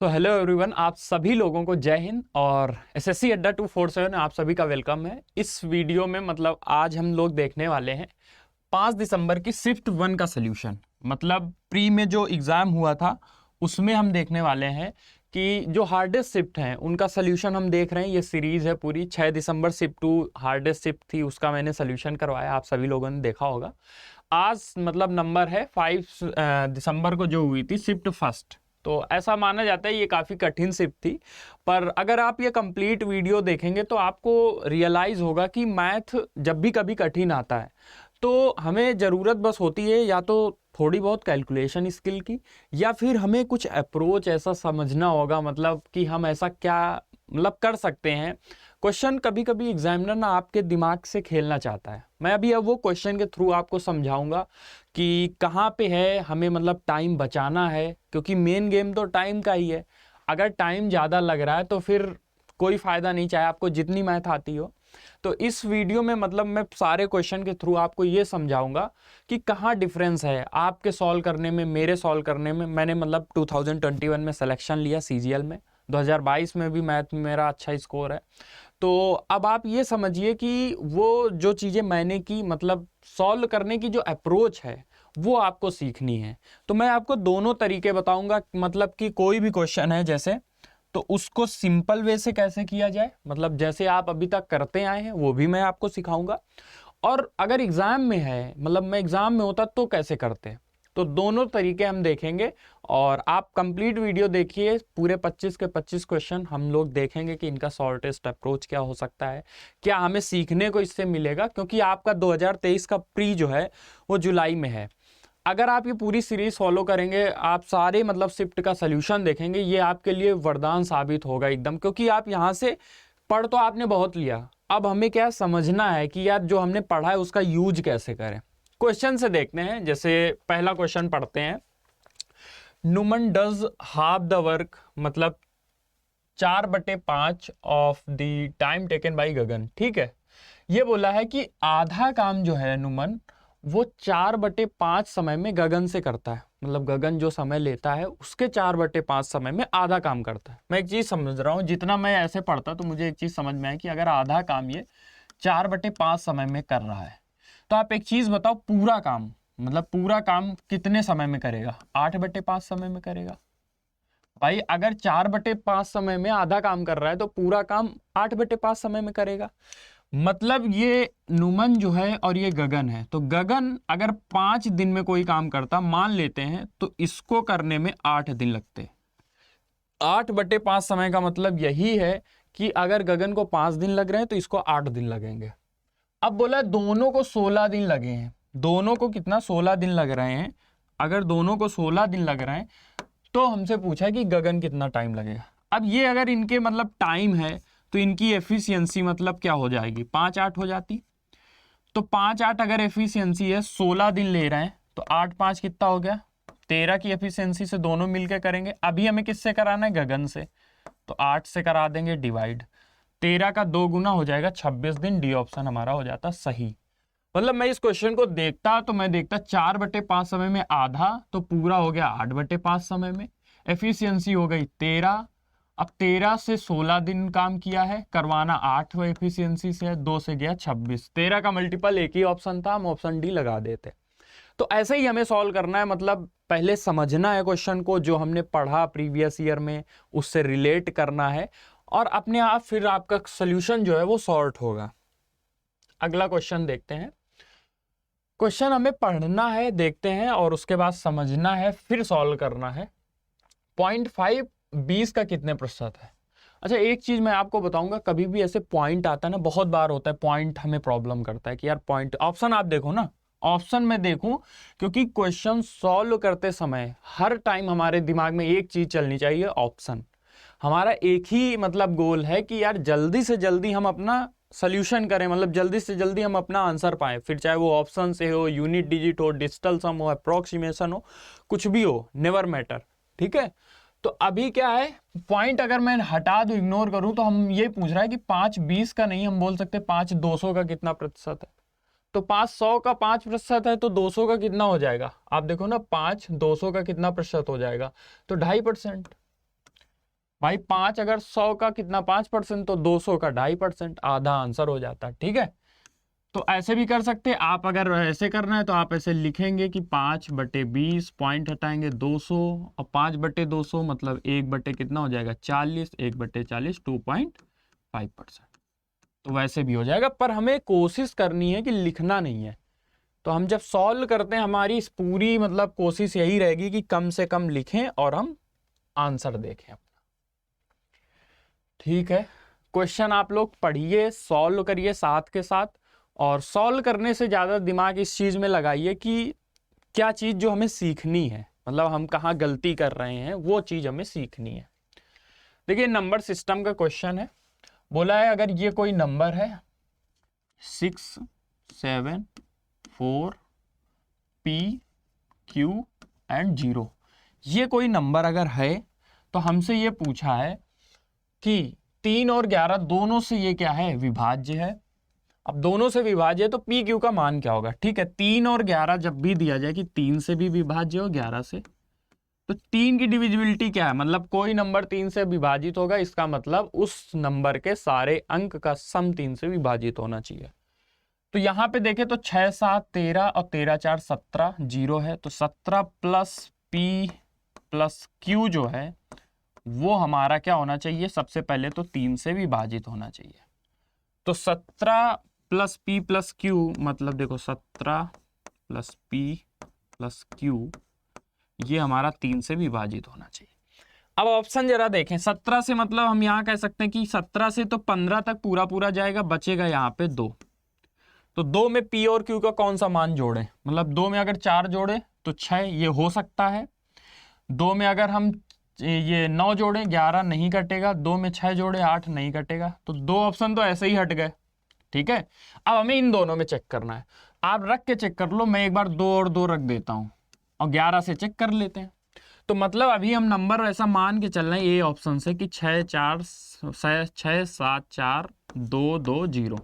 तो hello everyone, आप सभी लोगों को जय हिंद और एसएससी अड्डा 247 आप सभी का वेलकम है। इस वीडियो में मतलब आज हम लोग देखने वाले हैं 5 दिसंबर की शिफ्ट 1 का सलूशन। मतलब प्री में जो एग्ज़ाम हुआ था उसमें हम देखने वाले हैं कि जो हार्डेस्ट शिफ्ट हैं उनका सलूशन हम देख रहे हैं। ये सीरीज़ है पूरी। 6 दिसंबर शिफ्ट 2 हार्डेस्ट शिफ्ट थी, उसका मैंने सलूशन करवाया, आप सभी लोगों ने देखा होगा। आज मतलब नंबर है 5 दिसंबर को जो हुई थी शिफ्ट फर्स्ट। तो ऐसा माना जाता है ये काफ़ी कठिन शिफ्ट थी, पर अगर आप ये कंप्लीट वीडियो देखेंगे तो आपको रियलाइज़ होगा कि मैथ जब भी कभी कठिन आता है तो हमें ज़रूरत बस होती है या तो थोड़ी बहुत कैलकुलेशन स्किल की, या फिर हमें कुछ अप्रोच ऐसा समझना होगा, मतलब कि हम ऐसा क्या मतलब कर सकते हैं। क्वेश्चन कभी कभी एग्जामिनर ना आपके दिमाग से खेलना चाहता है। मैं अभी अब वो क्वेश्चन के थ्रू आपको समझाऊंगा कि कहाँ पे है हमें मतलब टाइम बचाना है, क्योंकि मेन गेम तो टाइम का ही है। अगर टाइम ज़्यादा लग रहा है तो फिर कोई फ़ायदा नहीं, चाहे आपको जितनी मैथ आती हो। तो इस वीडियो में मतलब मैं सारे क्वेश्चन के थ्रू आपको ये समझाऊंगा कि कहाँ डिफरेंस है आपके सॉल्व करने में, मेरे सॉल्व करने में। मैंने मतलब 2021 में सिलेक्शन लिया सीजीएल में, 2022 में भी मैथ में मेरा अच्छा स्कोर है। तो अब आप ये समझिए कि वो जो चीज़ें मैंने की, मतलब सॉल्व करने की जो अप्रोच है वो आपको सीखनी है। तो मैं आपको दोनों तरीके बताऊंगा, मतलब कि कोई भी क्वेश्चन है जैसे, तो उसको सिंपल वे से कैसे किया जाए, मतलब जैसे आप अभी तक करते आए हैं वो भी मैं आपको सिखाऊंगा। और अगर एग्ज़ाम में है, मतलब मैं एग्ज़ाम में होता तो कैसे करते, तो दोनों तरीके हम देखेंगे। और आप कंप्लीट वीडियो देखिए, पूरे 25 के 25 क्वेश्चन हम लोग देखेंगे कि इनका शॉर्टेस्ट अप्रोच क्या हो सकता है, क्या हमें सीखने को इससे मिलेगा। क्योंकि आपका 2023 का प्री जो है वो जुलाई में है। अगर आप ये पूरी सीरीज फॉलो करेंगे, आप सारे मतलब शिफ्ट का सलूशन देखेंगे, ये आपके लिए वरदान साबित होगा एकदम। क्योंकि आप यहाँ से पढ़ तो आपने बहुत लिया, अब हमें क्या समझना है कि यार जो हमने पढ़ा है उसका यूज कैसे करें। क्वेश्चन से देखते हैं। जैसे पहला क्वेश्चन पढ़ते हैं। Numan does half the work, मतलब 4/5 of the time taken by Gagan. ठीक है, ये बोला है कि आधा काम जो है नुमन वो 4/5 समय में गगन से करता है। मतलब गगन जो समय लेता है उसके 4/5 समय में आधा काम करता है। मैं एक चीज समझ रहा हूँ, जितना मैं ऐसे पढ़ता तो मुझे एक चीज समझ में आया कि अगर आधा काम ये 4/5 समय में कर रहा है, तो आप एक चीज बताओ, पूरा काम मतलब पूरा काम कितने समय में करेगा? 8/5 समय में करेगा। भाई अगर 4/5 समय में आधा काम कर रहा है तो पूरा काम 8/5 समय में करेगा। मतलब ये नुमन जो है और ये गगन है, तो गगन अगर 5 दिन में कोई काम करता मान लेते हैं तो इसको करने में 8 दिन लगते। 8/5 समय का मतलब यही है कि अगर गगन को 5 दिन लग रहे हैं तो इसको 8 दिन लगेंगे। अब बोला दोनों को 16 दिन लगे हैं, दोनों को कितना 16 दिन लग रहे हैं। अगर दोनों को 16 दिन लग रहे हैं तो हमसे पूछा है कि गगन कितना टाइम लगेगा। अब ये अगर इनके मतलब टाइम है तो इनकी एफिशिएंसी मतलब क्या हो जाएगी? 5/8 हो जाती। तो 5/8 अगर एफिशिएंसी है, 16 दिन ले रहे हैं, तो 8/5 कितना हो गया? 13 की एफिशिएंसी से दोनों मिलकर करेंगे। अभी हमें किससे कराना है? गगन से। तो 8 से करा देंगे डिवाइड, 13 का 2 गुना हो जाएगा 26 दिन। डी ऑप्शन हमारा हो जाता सही। मतलब मैं इस क्वेश्चन को देखता तो मैं देखता 4/5 समय में आधा, तो पूरा हो गया 8/5 समय में। एफिशिएंसी हो गई 13। अब 13 से 16 दिन काम किया है, करवाना 8 एफिशिएंसी से है, 2 से गया 26। 13 का मल्टीपल एक ही ऑप्शन था, हम ऑप्शन डी लगा देते। तो ऐसे ही हमें सॉल्व करना है, मतलब पहले समझना है क्वेश्चन को, जो हमने पढ़ा प्रीवियस ईयर में उससे रिलेट करना है, और अपने आप फिर आपका सोल्यूशन जो है वो सॉर्ट होगा। अगला क्वेश्चन देखते हैं। क्वेश्चन हमें पढ़ना है, देखते हैं, और उसके बाद समझना है, फिर सॉल्व करना है। 0.5 20 का कितने प्रतिशत है? अच्छा एक चीज मैं आपको बताऊंगा, कभी भी ऐसे पॉइंट आता है ना, बहुत बार होता है पॉइंट हमें प्रॉब्लम करता है कि यार पॉइंट। ऑप्शन आप देखो ना, ऑप्शन में देखूं, क्योंकि क्वेश्चन सॉल्व करते समय हर टाइम हमारे दिमाग में एक चीज चलनी चाहिए, ऑप्शन। हमारा एक ही मतलब गोल है कि यार जल्दी से जल्दी हम अपना सोल्यूशन करें, मतलब जल्दी से जल्दी हम अपना आंसर पाएं, फिर चाहे वो ऑप्शन से हो, यूनिट डिजिट हो, डिजिटल सम हो, अप्रोक्सीमेशन हो, कुछ भी हो, नेवर मैटर। ठीक है, तो अभी क्या है, पॉइंट अगर मैं हटा दूं, इग्नोर करूं, तो हम ये पूछ रहा है कि 5/20 का नहीं, हम बोल सकते 5/200 का कितना प्रतिशत है। तो 500 का 5% है, तो 200 का कितना हो जाएगा? आप देखो ना, 5/200 का कितना प्रतिशत हो जाएगा? तो 2.5%। भाई 5 अगर 100 का कितना 5% तो 200 का 2.5%, आधा आंसर हो जाता है। ठीक है, तो ऐसे भी कर सकते हैं आप। अगर ऐसे करना है तो आप ऐसे लिखेंगे कि 5/20, पॉइंट हटाएंगे 200, और 5/200 मतलब 1 कितना हो जाएगा 40, 1/40 2.5%। तो वैसे भी हो जाएगा, पर हमें कोशिश करनी है कि लिखना नहीं है। तो हम जब सॉल्व करते हैं हमारी इस पूरी मतलब कोशिश यही रहेगी कि कम से कम लिखें और हम आंसर देखें अपना। ठीक है, क्वेश्चन आप लोग पढ़िए, सॉल्व करिए साथ के साथ, और सॉल्व करने से ज़्यादा दिमाग इस चीज़ में लगाइए कि क्या चीज़ जो हमें सीखनी है, मतलब हम कहाँ गलती कर रहे हैं, वो चीज़ हमें सीखनी है। देखिए नंबर सिस्टम का क्वेश्चन है, बोला है अगर ये कोई नंबर है 6, 7, 4, P, Q एंड 0, ये कोई नंबर अगर है तो हमसे ये पूछा है कि 3 और 11 दोनों से ये क्या है, विभाज्य है। अब दोनों से विभाज्य है तो पी क्यू का मान क्या होगा। ठीक है, 3 और 11 जब भी दिया जाए कि 3 से भी विभाज्य हो 11 से, तो 3 की डिविजिबिलिटी क्या है, मतलब कोई नंबर 3 से विभाजित होगा, इसका मतलब उस नंबर के सारे अंक का सम 3 से विभाजित होना चाहिए। तो यहां पे देखें तो 6, 7, 13 और 13, 4, 17, 0 है, तो 17 प्लस P प्लस Q जो है वो हमारा क्या होना चाहिए, सबसे पहले तो 3 से विभाजित होना चाहिए। तो 17 प्लस P प्लस Q मतलब देखो 17 प्लस P प्लस Q ये हमारा 3 से विभाजित होना चाहिए। अब ऑप्शन जरा देखें, 17 से मतलब हम यहाँ कह सकते हैं कि 17 से तो 15 तक पूरा पूरा जाएगा, बचेगा यहाँ पे 2। तो 2 में P और Q का कौन सा मान जोड़े, मतलब 2 में अगर 4 जोड़े तो 6, ये हो सकता है। 2 में अगर हम ये 9 जोड़े 11 नहीं कटेगा, 2 में 6 जोड़े 8 नहीं कटेगा, तो 2 ऑप्शन तो ऐसे ही हट गए। ठीक है, अब हमें इन दोनों में चेक करना है। आप रख के चेक कर लो, मैं एक बार 2 और 2 रख देता हूं और 11 से चेक कर लेते हैं। तो मतलब अभी हम नंबर ऐसा मान के चल रहे हैं ये ऑप्शन से कि 6, 7, 4, 2, 2, 0।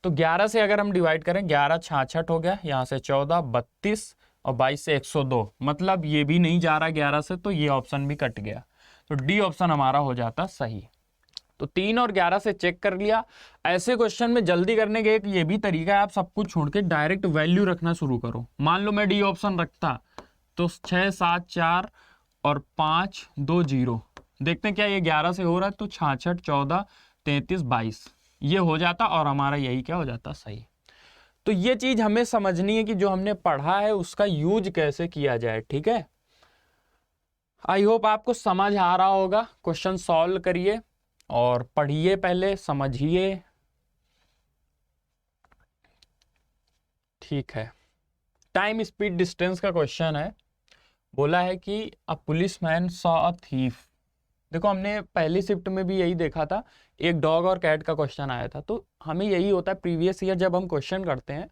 तो 11 से अगर हम डिवाइड करें 11 66 हो गया, यहाँ से 14, 32 और 22 से 102, मतलब ये भी नहीं जा रहा 11 से, तो ये ऑप्शन भी कट गया। तो डी ऑप्शन हमारा हो जाता सही। तो 3 और 11 से चेक कर लिया। ऐसे क्वेश्चन में जल्दी करने के एक ये भी तरीका है, आप सब कुछ छोड़ के डायरेक्ट वैल्यू रखना शुरू करो। मान लो मैं डी ऑप्शन रखता तो 6, 7, 4 और 5, 2, 0, देखते हैं क्या ये 11 से हो रहा है, तो 66, 14, 33, 22 ये हो जाता और हमारा यही क्या हो जाता सही। तो ये चीज हमें समझनी है कि जो हमने पढ़ा है उसका यूज कैसे किया जाए। ठीक है, आई होप आपको समझ आ रहा होगा। क्वेश्चन सॉल्व करिए और पढ़िए, पहले समझिए। ठीक है, टाइम स्पीड डिस्टेंस का क्वेश्चन है, बोला है कि अ police man saw a thief. देखो हमने पहली शिफ्ट में भी यही देखा था, एक डॉग और कैट का क्वेश्चन आया था। तो हमें यही होता है प्रीवियस ईयर जब हम क्वेश्चन करते हैं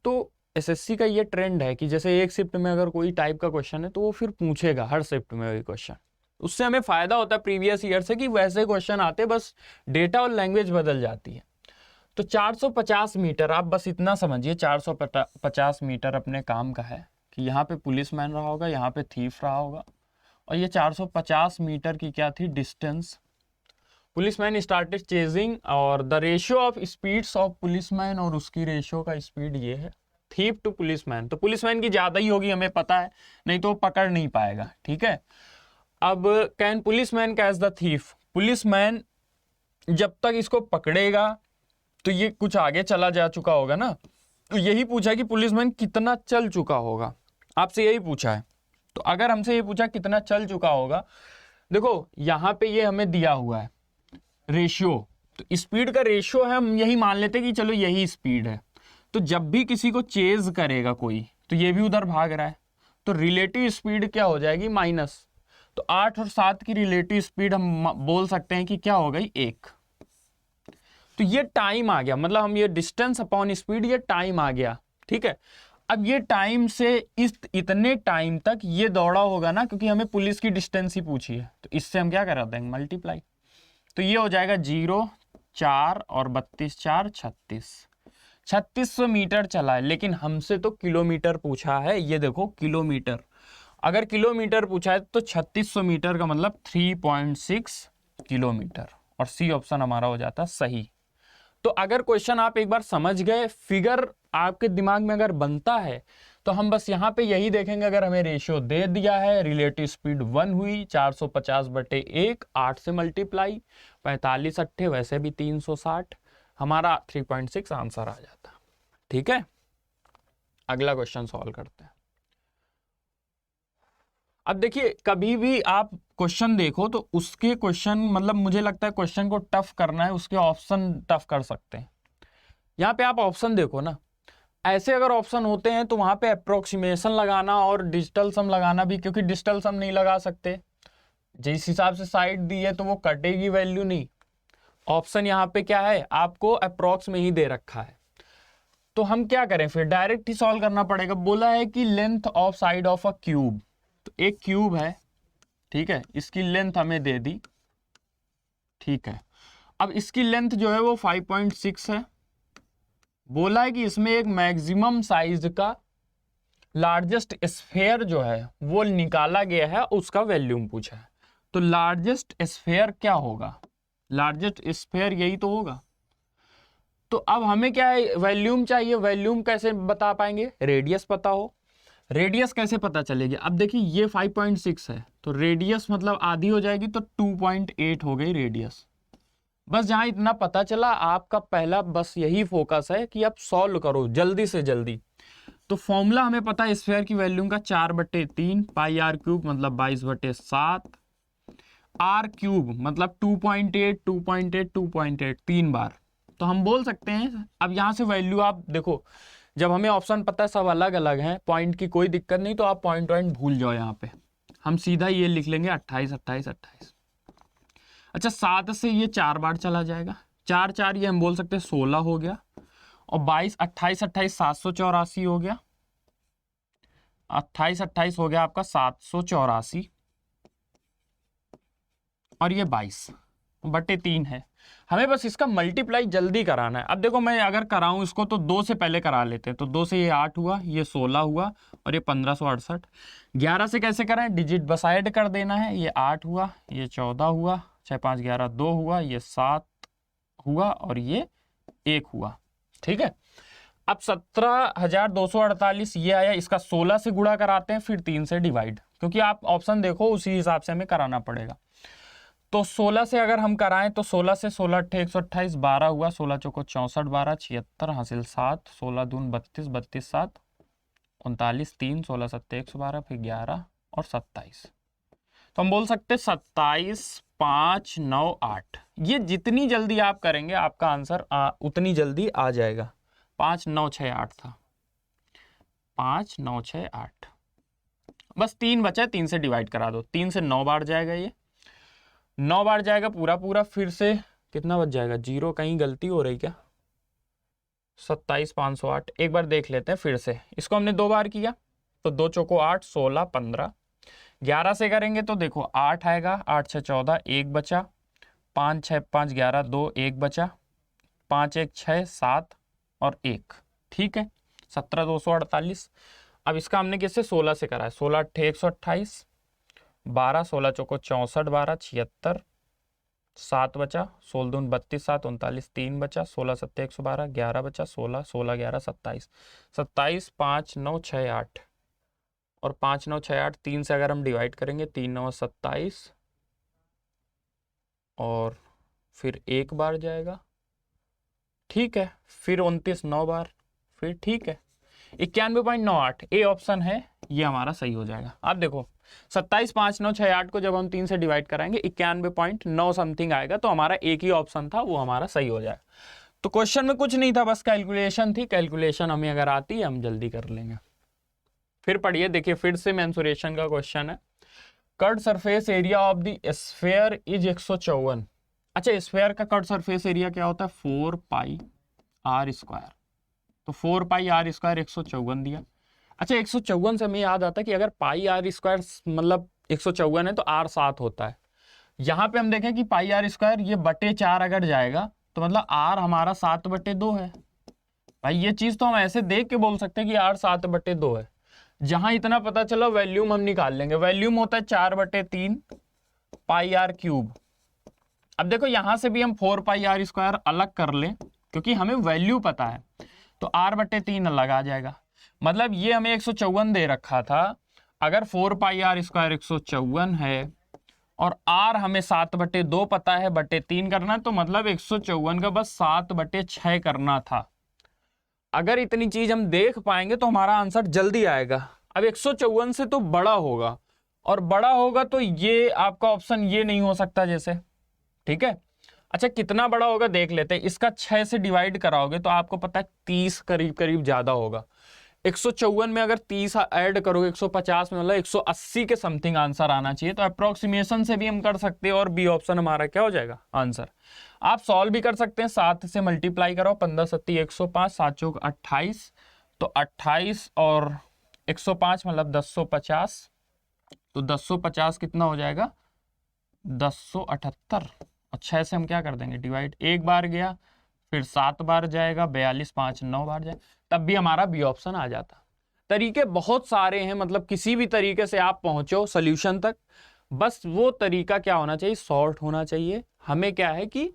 तो एसएससी का ये ट्रेंड है कि जैसे एक शिफ्ट में अगर कोई टाइप का क्वेश्चन है तो वो फिर पूछेगा हर शिफ्ट में वही क्वेश्चन। उससे हमें फायदा होता है प्रीवियस ईयर से कि वैसे क्वेश्चन आते, बस डेटा और लैंग्वेज बदल जाती है। तो 450 मीटर, आप बस इतना समझिए 450 मीटर अपने काम का है कि यहाँ पे पुलिस मैन रहा होगा, यहाँ पे थीफ रहा होगा, और ये 450 मीटर की क्या थी डिस्टेंस। पुलिसमैन स्टार्टेड चेजिंग और the ratio of speeds of policeman, और उसकी रेशियो का स्पीड ये है थीफ टू पुलिसमैन। तो पुलिसमैन की ज्यादा ही होगी, हमें पता है, नहीं तो पकड़ नहीं पाएगा। ठीक है, अब can policeman catch the thief, policeman जब तक इसको पकड़ेगा तो ये कुछ आगे चला जा चुका होगा ना। तो यही पूछा कि पुलिसमैन कितना चल चुका होगा, आपसे यही पूछा है। तो अगर हमसे ये पूछा कितना चल चुका होगा, देखो यहां पे ये हमें दिया हुआ है रेशियो, तो स्पीड का रेशियो है, हम यही मान लेते कि चलो यही स्पीड है। तो जब भी किसी को चेज करेगा कोई तो ये भी उधर भाग रहा है, तो रिलेटिव स्पीड क्या हो जाएगी माइनस। तो 8 और 7 की रिलेटिव स्पीड हम बोल सकते हैं कि क्या हो गई 1। तो ये टाइम आ गया, मतलब हम ये डिस्टेंस अपॉन स्पीड, ये टाइम आ गया। ठीक है, अब ये टाइम से इतने टाइम तक ये दौड़ा होगा ना, क्योंकि हमें पुलिस की डिस्टेंस ही पूछी है, तो इससे हम क्या करा देंगे मल्टीप्लाई। तो ये हो जाएगा 0, 4 और 32, 4, 36, 3600 मीटर चला है। लेकिन हमसे तो किलोमीटर पूछा है, ये देखो किलोमीटर। अगर किलोमीटर पूछा है तो 3600 मीटर का मतलब 3.6 किलोमीटर, और सी ऑप्शन हमारा हो जाता सही। तो अगर क्वेश्चन आप एक बार समझ गए, फिगर आपके दिमाग में अगर बनता है, तो हम बस यहाँ पे यही देखेंगे, अगर हमें रेशियो दे दिया है, रिलेटिव स्पीड 1 हुई, 450/1, 8 से मल्टीप्लाई, 45 अट्ठे वैसे भी 360, हमारा 3.6 आंसर आ जाता। ठीक है, अगला क्वेश्चन सॉल्व करते हैं। अब देखिए, कभी भी आप क्वेश्चन देखो तो उसके क्वेश्चन, मतलब मुझे लगता है क्वेश्चन को टफ करना है, उसके ऑप्शन टफ कर सकते हैं। यहाँ पे आप ऑप्शन देखो ना, ऐसे अगर ऑप्शन होते हैं तो वहां पे अप्रोक्सीमेशन लगाना और डिजिटल सम लगाना भी, क्योंकि डिजिटल सम नहीं लगा सकते, जिस हिसाब से साइड दी है तो वो कटेगी वैल्यू नहीं। ऑप्शन यहाँ पे क्या है, आपको अप्रोक्स में ही दे रखा है, तो हम क्या करें, फिर डायरेक्ट ही सॉल्व करना पड़ेगा। बोला है कि length of side of a cube, तो एक क्यूब है, ठीक है, इसकी लेंथ हमें दे दी, ठीक है। अब इसकी लेंथ जो है वो 5.6 है। बोला है कि इसमें एक मैक्सिमम साइज का लार्जेस्ट स्फेयर जो है वो निकाला गया है, उसका वैल्यूम पूछा है। तो लार्जेस्ट स्फेयर क्या होगा, लार्जेस्ट स्फेयर यही तो होगा। तो अब हमें क्या है, वैल्यूम चाहिए। वैल्यूम कैसे बता पाएंगे, रेडियस पता हो। रेडियस कैसे पता चलेगी, अब देखिए ये 5.6 है, तो रेडियस मतलब आधी हो जाएगी, तो 2.8 हो गई रेडियस। बस जहां इतना पता चला, आपका पहला बस यही फोकस है कि आप सॉल्व करो जल्दी से जल्दी। तो फॉर्मूला हमें पता है स्फेयर की वैल्यू का 4/3 पाई आर क्यूब मतलब 22/7, आर क्यूब मतलब 2.8 2.8 2.8 3 बार। तो हम बोल सकते हैं, अब यहां से वैल्यू आप देखो, जब हमें ऑप्शन पता है सब अलग अलग हैं, पॉइंट की कोई दिक्कत नहीं, तो आप पॉइंट भूल जाओ। यहाँ पे हम सीधा ये लिख लेंगे 28 28 28। अच्छा, 7 से ये 4 बार चला जाएगा, 4 4 ये हम बोल सकते हैं 16 हो गया, और 22 28 28 784 हो गया, 28 28 हो गया आपका 784, और ये 22/3 है। हमें बस इसका मल्टीप्लाई जल्दी कराना है। अब देखो, मैं अगर कराऊं इसको तो 2 से पहले करा लेते हैं, तो 2 से ये 8 हुआ, ये 16 हुआ, और ये 1568। 11 से कैसे कराएं, डिजिट बस ऐड कर देना है, ये 8 हुआ, ये 14 हुआ, 6 5 11 2 हुआ, ये 7 हुआ, और ये 1 हुआ। ठीक है, अब 17,248 ये आया, इसका 16 से गुणा कराते हैं, फिर 3 से डिवाइड, क्योंकि आप ऑप्शन देखो उसी हिसाब से हमें कराना पड़ेगा। तो 16 से अगर हम कराएं तो 16 से 16 अट्ठे 128, 12 हुआ, 16 चौको 64, 12 76 हासिल 7, 16 दून 32, 32 7 39, 3 16 7 112, फिर 11 और 27। तो हम बोल सकते 27 5 9 8। ये जितनी जल्दी आप करेंगे आपका आंसर उतनी जल्दी आ जाएगा। 5 9 6 8 था, 5 9 6 8, बस 3 बचा है, 3 से डिवाइड करा दो, 3 से 9 बार जाएगा, ये 9 बार जाएगा पूरा पूरा, फिर से कितना बच जाएगा, 0 कहीं गलती हो रही क्या, 27 508। एक बार देख लेते हैं फिर से, इसको हमने 2 बार किया, तो 2 चौको 8 16 15। 11 से करेंगे तो देखो 8 आएगा, 8 6 14, 1 बचा, 5 6 5 11 2 1 बचा, 5 1 6 7 और 1। ठीक है, 17,248। अब इसका हमने किससे, 16 से करा है, 16 अट्ठे 128, 12 16 चौको 64, 12 76, 7 बचा, 16 दून 32 7 39, 3 बचा, 16 7 112, 11 बचा, 16 16 11 27, 27 5 9 6 8, और 5 9 6 8, 3 से अगर हम डिवाइड करेंगे, 3 9 27, और फिर 1 बार जाएगा। ठीक है, फिर 29 9 बार, फिर ठीक है, 91.98 ए ऑप्शन है, ये हमारा सही हो जाएगा। आप देखो 27 5 9 6 8 को जब हम 3 से डिवाइड कराएंगे 91.9 समथिंग आएगा, तो हमारा एक ही ऑप्शन था, वो हमारा सही हो जाएगा। तो क्वेश्चन में कुछ नहीं था, बस कैलकुलेशन थी, कैलकुलेशन हमें अगर आती है हम जल्दी कर लेंगे। फिर पढ़िए, देखिए फिर से मेंसुरेशन का क्वेश्चन है। Cut surface area of the sphere is 154। अच्छा, स्फेयर का कट सरफेस एरिया क्या होता है, 4 पाई आर स्क्वायर। तो 4 पाई आर स्क्वायर 154 दिया। अच्छा, 154 से हमें याद आता है कि अगर पाई आर स्क्वायर मतलब 154 है तो आर 7 होता है। यहाँ पे हम देखें कि पाई आर स्क्वायर ये बटे 4 अगर जाएगा तो मतलब आर हमारा 7/2 है। भाई ये चीज तो हम ऐसे देख के बोल सकते हैं कि आर 7/2 है। जहां इतना पता चला वैल्यूम हम निकाल लेंगे। वैल्यूम होता है 4/3 पाई आर क्यूब। अब देखो यहां से भी हम 4 पाई आर स्क्वायर अलग कर लें क्योंकि हमें वैल्यू पता है, तो r/3 अलग आ जाएगा। मतलब ये हमें 154 दे रखा था। अगर 4 पाई आर स्क्वायर 154 है और r हमें 7/2 पता है, बटे 3 करना, तो मतलब 154 का बस 7/6 करना था। अगर इतनी चीज हम देख पाएंगे तो हमारा आंसर जल्दी आएगा। अब 154 से तो बड़ा होगा, और बड़ा होगा तो ये आपका ऑप्शन ये नहीं हो सकता जैसे, ठीक है। अच्छा कितना बड़ा होगा देख लेते हैं। इसका 6 से डिवाइड कराओगे तो आपको पता है 30 करीब करीब ज्यादा होगा। 154 में अगर 30 ऐड करोगे 150 में, मतलब 180 के समथिंग आंसर आना चाहिए। तो अप्रोक्सीमेशन से भी हम कर सकते हैं और बी ऑप्शन हमारा क्या हो जाएगा आंसर। आप सॉल्व भी कर सकते हैं, 7 से मल्टीप्लाई करो, 15 सत्ती 105, 7 चौक 28, तो 28 और 105 मतलब 1050, तो 1050 कितना हो जाएगा 1078। और 6 से हम क्या कर देंगे डिवाइड, एक बार गया, फिर 7 बार जाएगा, 42 5 9 बार जाए, तब भी हमारा बी ऑप्शन आ जाता। तरीके बहुत सारे हैं, मतलब किसी भी तरीके से आप पहुंचो सॉल्यूशन तक, बस वो तरीका क्या होना चाहिए, शॉर्ट होना चाहिए। हमें क्या है कि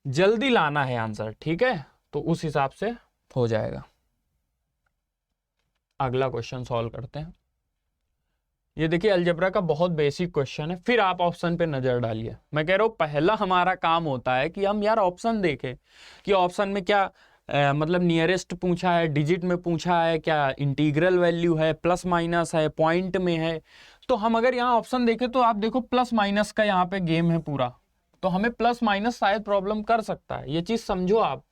जल्दी लाना है आंसर, ठीक है, तो उस हिसाब से हो जाएगा। अगला क्वेश्चन सॉल्व करते हैं। ये देखिए अलजेब्रा का बहुत बेसिक क्वेश्चन है, फिर आप ऑप्शन पे नजर डालिए। मैं कह रहा हूं पहला हमारा काम होता है कि हम यार ऑप्शन देखें कि ऑप्शन में क्या मतलब नियरेस्ट पूछा है, डिजिट में पूछा है, क्या इंटीग्रल वैल्यू है, प्लस माइनस है, पॉइंट में है। तो हम अगर यहाँ ऑप्शन देखें तो आप देखो प्लस माइनस का यहाँ पे गेम है पूरा, तो हमें प्लस माइनस शायद प्रॉब्लम कर सकता है, ये चीज समझो आप।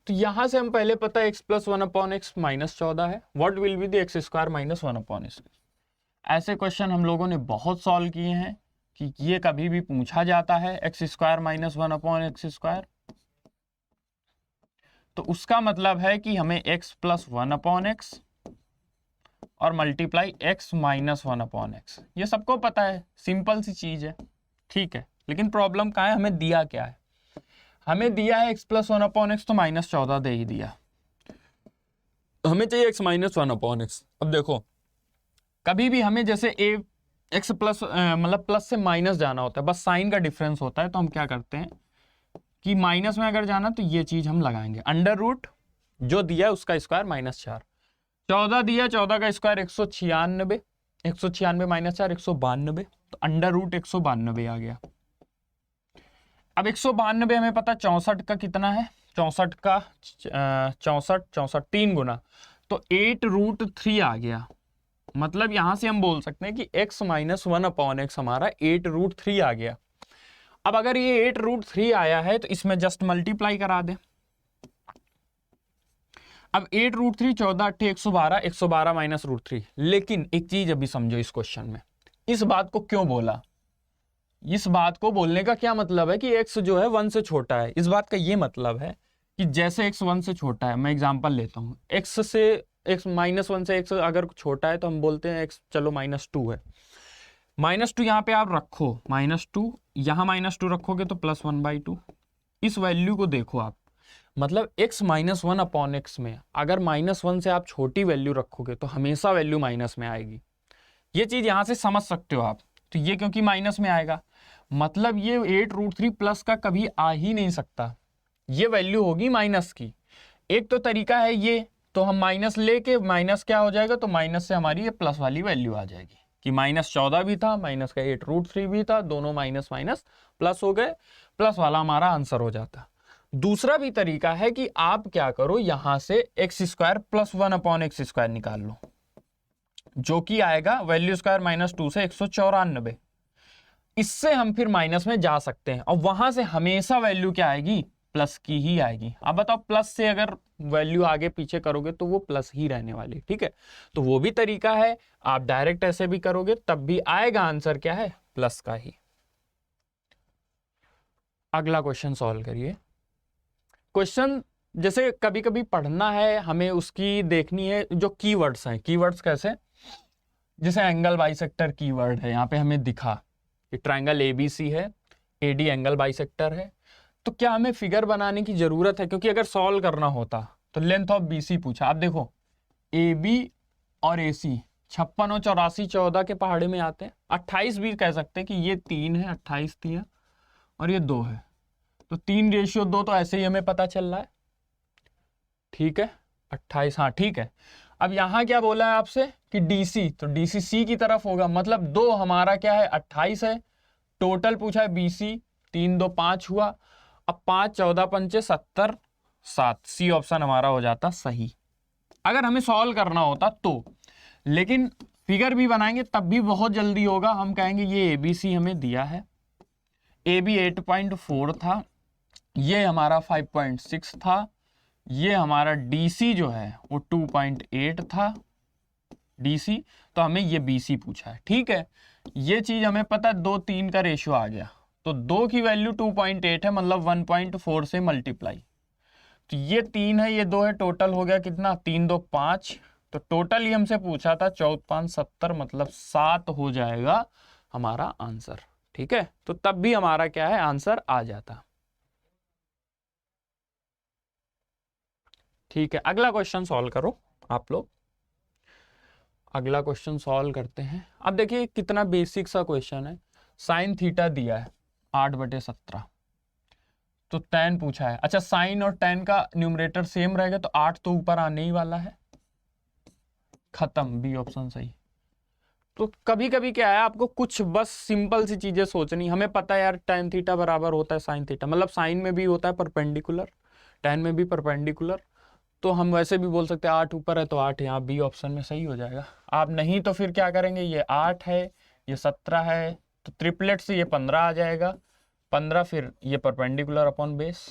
तो यहां से हम पहले पता है x + 1/x -14 है, what will be the x² - 1/x। ऐसे क्वेश्चन हम लोगों ने बहुत सॉल्व किए हैं कि ये कभी भी पूछा जाता है x² - 1/x²। तो उसका मतलब है कि हमें x + 1/x और मल्टीप्लाई x - 1/x, ये सबको पता है, सिंपल सी चीज है, ठीक है। लेकिन प्रॉब्लम कहाँ है, हमें दिया क्या है, हमें दिया है x + 1/x, तो -14 दे ही दिया, हमें चाहिए x - 1/x। अब देखो कभी भी हमें जैसे x प्लस मतलब प्लस से माइनस जाना होता है, बस साइन का डिफरेंस होता है, तो हम क्या करते हैं कि माइनस में अगर जाना तो ये चीज हम लगाएंगे, अंडर रूट जो दिया है उसका स्क्वायर -4, 14 दिया, 14 का स्क्वायर 196, 196 -4 192, तो अंडर रूट 192 आ गया। अब 192 हमें पता 64 का कितना है, 64 का 64 3 गुना, तो 8√3 आ गया। मतलब यहां से हम बोल सकते हैं कि x - 1/x हमारा 8√3 आ गया। अब अगर ये 8√3 आया है तो इसमें जस्ट मल्टीप्लाई करा दें। अब 8√3 14 8 112, 112 -√3। लेकिन एक चीज अभी समझो इस क्वेश्चन में, इस बात को क्यों बोला, इस बात को बोलने का क्या मतलब है कि x जो है 1 से छोटा है। इस बात का ये मतलब है कि जैसे x 1 से छोटा है, मैं एग्जांपल लेता हूं, x से x -1 से x अगर छोटा है तो हम बोलते हैं x चलो -2 है, -2 यहाँ पे आप रखो, -2 यहाँ -2 रखोगे तो +1/2। इस वैल्यू को देखो आप, मतलब x - 1/x में अगर -1 से आप छोटी वैल्यू रखोगे तो हमेशा वैल्यू माइनस में आएगी। ये चीज यहां से समझ सकते हो आप। तो ये क्योंकि माइनस में आएगा, मतलब ये 8√3 प्लस का कभी आ ही नहीं सकता, ये वैल्यू होगी माइनस की। एक तो तरीका है ये, तो हम माइनस लेके माइनस क्या हो जाएगा, तो माइनस से हमारी ये प्लस वाली वैल्यू आ जाएगी कि -14 भी था, माइनस का 8√3 भी था, दोनों माइनस माइनस प्लस हो गए, प्लस वाला हमारा आंसर हो जाता। दूसरा भी तरीका है कि आप क्या करो, यहां से x² + 1/x² निकाल लो, जो कि आएगा वैल्यू स्क्वायर -2 से 194। इससे हम फिर माइनस में जा सकते हैं और वहां से हमेशा वैल्यू क्या आएगी, प्लस की ही आएगी। अब बताओ प्लस से अगर वैल्यू आगे पीछे करोगे तो वो प्लस ही रहने वाली, ठीक है। तो वो भी तरीका है, आप डायरेक्ट ऐसे भी करोगे तब भी आएगा आंसर क्या है, प्लस का ही। अगला क्वेश्चन सॉल्व करिए। क्वेश्चन जैसे कभी कभी पढ़ना है हमें, उसकी देखनी है जो कीवर्ड्स हैं। कीवर्ड्स कैसे, जैसे एंगल बाइसेक्टर कीवर्ड है, यहाँ पे हमें दिखा कि ट्रायंगल ABC है, AD एंगल बाइसेक्टर है, तो क्या हमें फिगर बनाने की जरूरत है, क्योंकि अगर सॉल्व करना होता तो लेंथ ऑफ BC पूछा। आप देखो AB और AC 56 और 84 14 के पहाड़े में आते हैं। 28 भी कह सकते हैं कि ये 3 है, 28 3 और ये 2 है, तो 3:2 तो ऐसे ही हमें पता चल रहा है। ठीक है 28, हाँ ठीक है। अब यहाँ क्या बोला है आपसे कि डीसी, तो डीसी सी की तरफ होगा, मतलब 2 हमारा क्या है 28 है, टोटल पूछा है बीसी, 3 2 5 हुआ। अब 5 14 पंचे 70 7, सी ऑप्शन हमारा हो जाता सही अगर हमें सॉल्व करना होता तो। लेकिन फिगर भी बनाएंगे तब भी बहुत जल्दी होगा। हम कहेंगे ये एबीसी हमें दिया है, ए बी 8.4 था, ये हमारा 5.6 था, ये हमारा डीसी जो है वो 2.8 था डीसी, तो हमें ये बीसी पूछा है। ठीक है, ये चीज हमें पता है 2 3 का रेशियो आ गया, तो 2 की वैल्यू 2.8 है, मतलब 1.4 से मल्टीप्लाई, तो ये 3 है ये 2 है, टोटल हो गया कितना 3 2 5, तो टोटल ही हमसे पूछा था 14 5 70, मतलब 7 हो जाएगा हमारा आंसर। ठीक है, तो तब भी हमारा क्या है आंसर आ जाता। ठीक है, अगला क्वेश्चन सॉल्व करो आप लोग। अगला क्वेश्चन सॉल्व करते हैं। अब देखिए कितना बेसिक सा क्वेश्चन है। साइन थीटा दिया है 8/17, तो tan पूछा है। अच्छा, साइन और tan का न्यूमरेटर सेम रहेगा, तो 8 तो ऊपर आने ही वाला है, खत्म, बी ऑप्शन सही। तो कभी कभी क्या है, आपको कुछ बस सिंपल सी चीजें सोचनी। हमें पता है यार tan थीटा बराबर होता है साइन थीटा, मतलब साइन में भी होता है परपेंडिकुलर, tan में भी परपेंडिकुलर, तो हम वैसे भी बोल सकते हैं 8 ऊपर है तो 8 यहाँ बी ऑप्शन में सही हो जाएगा। आप नहीं तो फिर क्या करेंगे, ये 8 है ये 17 है, तो ट्रिपलेट से ये 15 आ जाएगा, 15 फिर ये परपेंडिकुलर अपॉन बेस।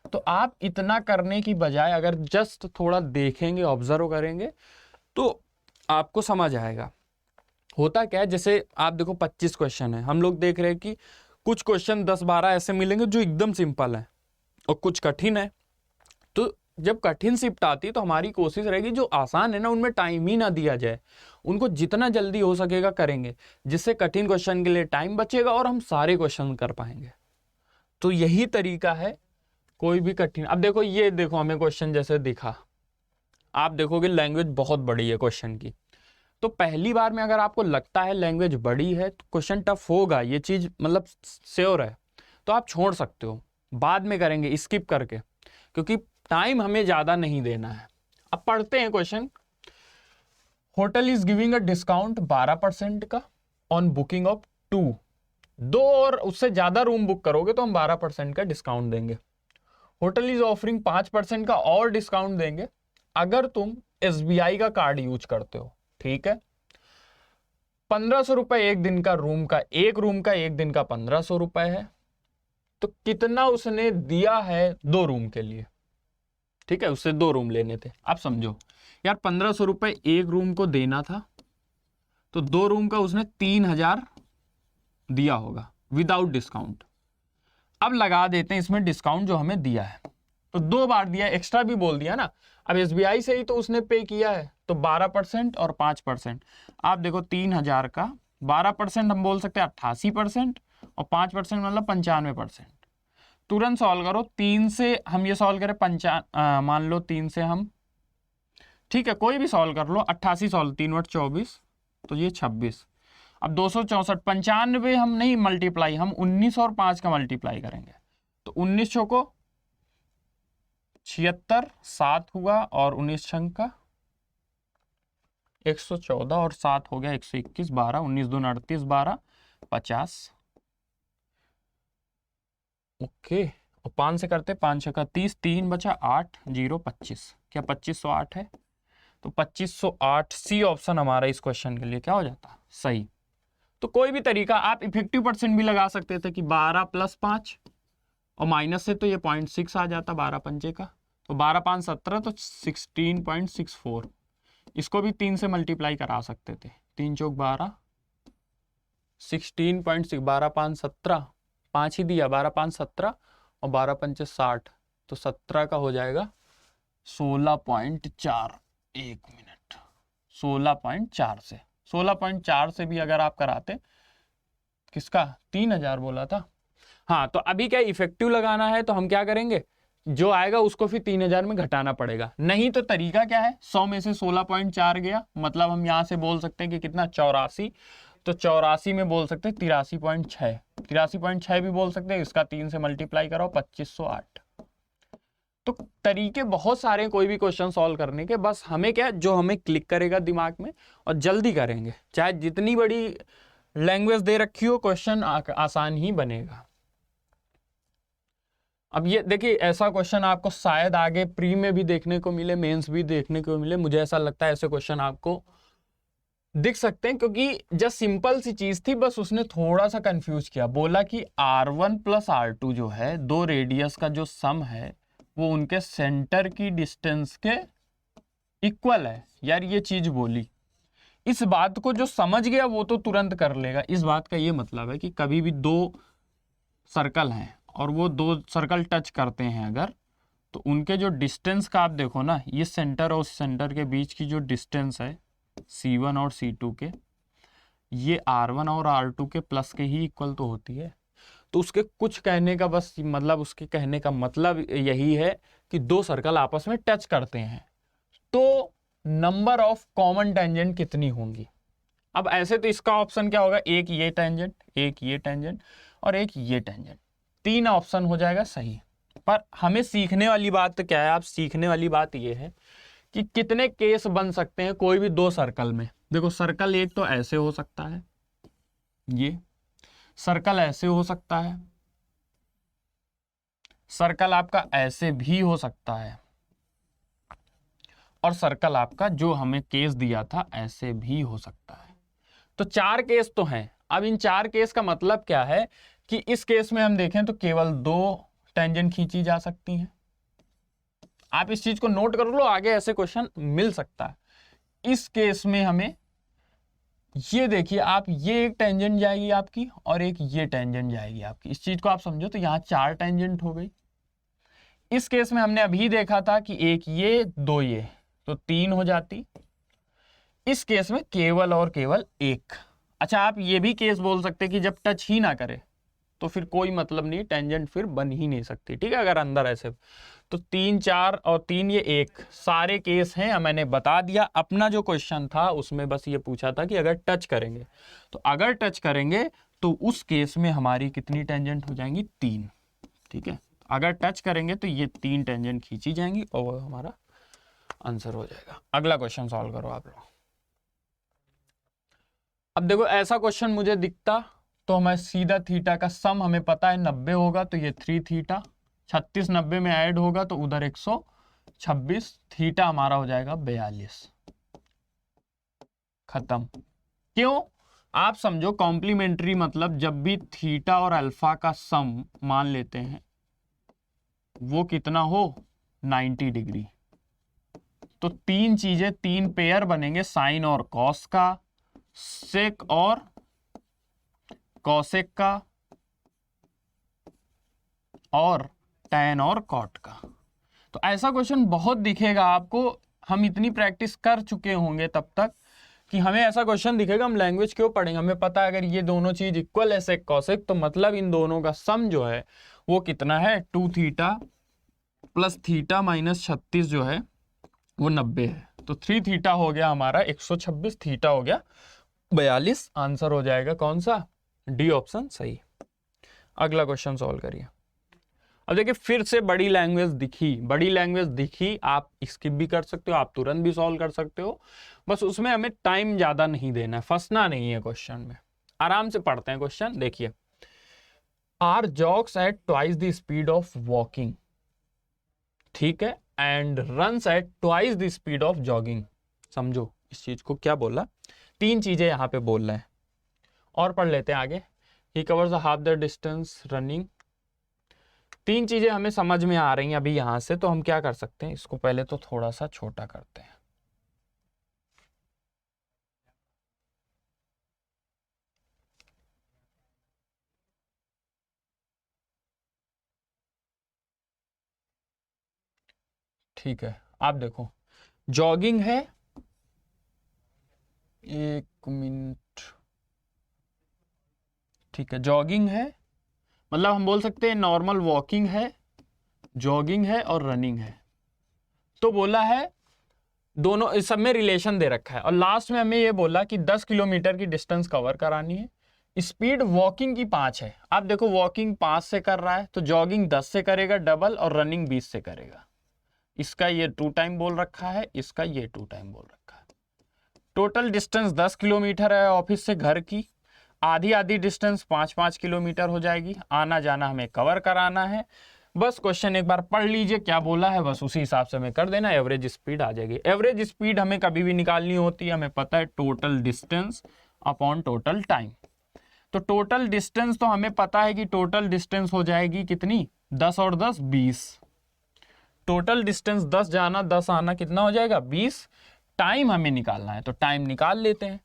तो आप इतना करने की बजाय अगर जस्ट थोड़ा देखेंगे, ऑब्जर्व करेंगे, तो आपको समझ आएगा। होता क्या है, जैसे आप देखो 25 क्वेश्चन है, हम लोग देख रहे हैं कि कुछ क्वेश्चन 10-12 ऐसे मिलेंगे जो एकदम सिंपल है और कुछ कठिन है। तो जब कठिन शिफ्ट आती है तो हमारी कोशिश रहेगी जो आसान है ना उनमें टाइम ही ना दिया जाए, उनको जितना जल्दी हो सकेगा करेंगे, जिससे कठिन क्वेश्चन के लिए टाइम बचेगा और हम सारे क्वेश्चन कर पाएंगे। तो यही तरीका है कोई भी कठिन। अब देखो ये देखो हमें क्वेश्चन जैसे दिखा, आप देखोगे लैंग्वेज बहुत बड़ी है क्वेश्चन की, तो पहली बार में अगर आपको लगता है लैंग्वेज बड़ी है तो क्वेश्चन टफ होगा, ये चीज मतलब श्योर है, तो आप छोड़ सकते हो, बाद में करेंगे स्किप करके, क्योंकि टाइम हमें ज्यादा नहीं देना है। अब पढ़ते हैं question. Hotel is giving a discount 12% का ऑन बुकिंग ऑफ 2 और उससे ज्यादा रूम बुक करोगे तो हम 12% का डिस्काउंट देंगे। होटल इज ऑफरिंग 5% का और डिस्काउंट देंगे अगर तुम SBI का कार्ड यूज करते हो। ठीक है, 1500 रुपए एक दिन का, रूम का एक दिन का 1500 रुपए है, तो कितना उसने दिया है 2 रूम के लिए। ठीक है, उससे 2 रूम लेने थे। आप समझो यार 1500 रुपए एक रूम को देना था, तो 2 रूम का उसने 3000 दिया होगा विदाउट डिस्काउंट। अब लगा देते हैं इसमें डिस्काउंट जो हमें दिया है, तो 2 बार दिया, एक्स्ट्रा भी बोल दिया ना। अब SBI से ही तो उसने पे किया है, तो 12% और 5%। आप देखो 3000 का 12% हम बोल सकते हैं 88%, और 5% मतलब 95%। तुरंत सॉल्व करो, 3 से हम ये सॉल्व करें, मान लो 3 से हम, ठीक है कोई भी सॉल्व कर लो, 88 सॉल्व 3 × 24, तो ये 26। अब 264, 95 हम नहीं मल्टीप्लाई, हम 19 और 5 का मल्टीप्लाई करेंगे, तो 19 चौको 76, 7 हुआ, और 19 छंक का 114, और 7 हो गया 121, 12 19 दूनी 38, 12 50। ओके, और 5 से करते 5 6 का 30, 3 बचा 8 0 25, क्या 2508 है, तो 2508 सी ऑप्शन हमारा इस क्वेश्चन के लिए क्या हो जाता सही। तो कोई भी तरीका, आप इफेक्टिव परसेंट भी लगा सकते थे कि 12 + 5 और माइनस से तो ये 0.6 आ जाता, 12 पंजे का, तो 12 5 17, तो 16.64। इसको भी 3 से मल्टीप्लाई करा सकते थे, 3 चौक 12, 16.6, 12 5 17, 5 ही दिया, 12 5 17 और 12 पंचे 60, तो 17 का हो जाएगा 16.4। 1 मिनट, 16.4 से 16.4 से भी अगर आप कराते, किसका 3000 बोला था, हाँ, तो अभी क्या इफेक्टिव लगाना है, तो हम क्या करेंगे जो आएगा उसको फिर 3000 में घटाना पड़ेगा। नहीं तो तरीका क्या है, 100 में से 16.4 गया, मतलब हम यहाँ से बोल सकते हैं कि कितना 84, तो 84 में बोल सकते हैं 83.6, 83.6 भी बोल सकते हैं, इसका 3 से मल्टीप्लाई करो 2508। तो तरीके बहुत सारे, कोई भी क्वेश्चन सॉल्व करने के, बस हमें क्या, जो हमें क्लिक करेगा दिमाग में और जल्दी करेंगे, चाहे जितनी बड़ी लैंग्वेज दे रखी हो, क्वेश्चन आसान ही बनेगा। अब ये देखिए, ऐसा क्वेश्चन आपको शायद आगे प्री में भी देखने को मिले, मेंस भी देखने को मिले, मुझे ऐसा लगता है ऐसे क्वेश्चन आपको दिख सकते हैं, क्योंकि जस्ट सिंपल सी चीज थी, बस उसने थोड़ा सा कंफ्यूज किया। बोला कि R1 प्लस R2 जो है, दो रेडियस का जो सम है वो उनके सेंटर की डिस्टेंस के इक्वल है। यार ये चीज बोली, इस बात को जो समझ गया वो तो तुरंत कर लेगा। इस बात का ये मतलब है कि कभी भी दो सर्कल हैं और वो दो सर्कल टच करते हैं अगर, तो उनके जो डिस्टेंस का आप देखो ना, ये सेंटर और सेंटर के बीच की जो डिस्टेंस है C1 और C2 के, ये R1 और R2 के प्लस के ही इक्वल तो होती है। तो उसके कुछ कहने का बस मतलब, उसके कहने का मतलब यही है कि दो सर्कल आपस में टच करते हैं तो नंबर ऑफ कॉमन टेंजेंट कितनी होंगी। अब ऐसे तो इसका ऑप्शन क्या होगा, एक ये टेंजेंट, एक ये टेंजेंट और एक ये टेंजेंट, 3 ऑप्शन हो जाएगा सही। पर हमें सीखने वाली बात क्या है, आप सीखने वाली बात ये है कि कितने केस बन सकते हैं कोई भी दो सर्कल में। देखो सर्कल एक तो ऐसे हो सकता है, ये सर्कल ऐसे हो सकता है, सर्कल आपका ऐसे भी हो सकता है, और सर्कल आपका जो हमें केस दिया था ऐसे भी हो सकता है। तो 4 केस तो हैं। अब इन 4 केस का मतलब क्या है कि इस केस में हम देखें तो केवल 2 टेंजेंट खींची जा सकती हैं। आप इस चीज को नोट कर लो, आगे ऐसे क्वेश्चन मिल सकता है। इस केस में हमें ये देखिए आप, ये एक टेंजेंट जाएगी आपकी और एक ये टेंजेंट जाएगी आपकी, इस चीज को आप समझो तो यहां 4 टेंजेंट हो गई। इस केस में हमने अभी देखा था कि एक ये, 2 ये, तो 3 हो जाती। इस केस में केवल और केवल एक। अच्छा आप ये भी केस बोल सकते कि जब टच ही ना करे तो फिर कोई मतलब नहीं, टेंजेंट फिर बन ही नहीं सकती, ठीक है, अगर अंदर ऐसे। तो 3 4 और 3 ये 1, सारे केस हैं, मैंने बता दिया। अपना जो क्वेश्चन था उसमें बस ये पूछा था कि अगर टच करेंगे, तो अगर टच करेंगे तो उस केस में हमारी कितनी टेंजेंट हो जाएंगी, 3, ठीक है। अगर टच करेंगे तो ये 3 टेंजेंट खींची जाएंगी और वो हमारा आंसर हो जाएगा। अगला क्वेश्चन सॉल्व करो आप लोग। अब देखो ऐसा क्वेश्चन मुझे दिखता तो हमें सीधा थीटा का सम हमें पता है 90 होगा, तो ये 3 थीटा, 36 90 में ऐड होगा तो उधर 126, थीटा हमारा हो जाएगा 42। खत्म। क्यों, आप समझो कॉम्प्लीमेंट्री मतलब जब भी थीटा और अल्फा का सम मान लेते हैं वो कितना हो, 90 डिग्री, तो 3 चीजें, 3 पेयर बनेंगे, साइन और कॉस का, सेक और कॉसेक का, और टैन और कॉट का। तो ऐसा क्वेश्चन बहुत दिखेगा आपको, हम इतनी प्रैक्टिस कर चुके होंगे तब तक कि हमें ऐसा क्वेश्चन दिखेगा, हम लैंग्वेज क्यों पढ़ेंगे, हमें पता है अगर ये दोनों चीज इक्वल है सेक कॉसेक, तो मतलब इन दोनों का सम जो है वो कितना है, 2 थीटा प्लस थीटा माइनस 36 जो है वो 90 है। तो 3 थीटा हो गया हमारा 126, थीटा हो गया 42। आंसर हो जाएगा कौन सा, डी ऑप्शन सही। अगला क्वेश्चन सॉल्व करिए। अब देखिए फिर से बड़ी लैंग्वेज दिखी, बड़ी लैंग्वेज दिखी, आप स्किप भी कर सकते हो, आप तुरंत भी सॉल्व कर सकते हो, बस उसमें हमें टाइम ज्यादा नहीं देना है, फंसना नहीं है क्वेश्चन में। आराम से पढ़ते हैं क्वेश्चन, देखिए। R jogs at twice the speed of walking, ठीक है, and runs at twice the speed of jogging. समझो इस चीज को क्या बोला, 3 चीजें यहां पे बोल रहे हैं, और पढ़ लेते हैं आगे। ही covers half the distance running. 3 चीजें हमें समझ में आ रही हैं अभी यहां से, तो हम क्या कर सकते हैं, इसको पहले तो थोड़ा सा छोटा करते हैं। ठीक है, आप देखो जॉगिंग है, 1 मिनट, ठीक है, जॉगिंग है, मतलब हम बोल सकते हैं नॉर्मल वॉकिंग है, जॉगिंग है और रनिंग है। तो बोला है दोनों, इस सब में रिलेशन दे रखा है, और लास्ट में हमें ये बोला कि 10 किलोमीटर की डिस्टेंस कवर करानी है। स्पीड वॉकिंग की 5 है। आप देखो वॉकिंग 5 से कर रहा है तो जॉगिंग 10 से करेगा डबल, और रनिंग 20 से करेगा। इसका ये 2 टाइम बोल रखा है, इसका ये 2 टाइम बोल रखा है। टोटल डिस्टेंस 10 किलोमीटर है ऑफिस से घर की। आधी आधी डिस्टेंस 5-5 किलोमीटर हो जाएगी। आना जाना हमें कवर कराना है। बस क्वेश्चन एक बार पढ़ लीजिए क्या बोला है, बस उसी हिसाब से हमें कर देना। एवरेज स्पीड आ जाएगी। एवरेज स्पीड हमें कभी भी निकालनी होती है, हमें पता है total distance upon total time. तो टोटल डिस्टेंस तो हमें पता है कि टोटल डिस्टेंस हो जाएगी कितनी, 10 और 10 20। टोटल डिस्टेंस 10 जाना 10 आना कितना हो जाएगा, 20। टाइम हमें निकालना है तो टाइम निकाल लेते हैं।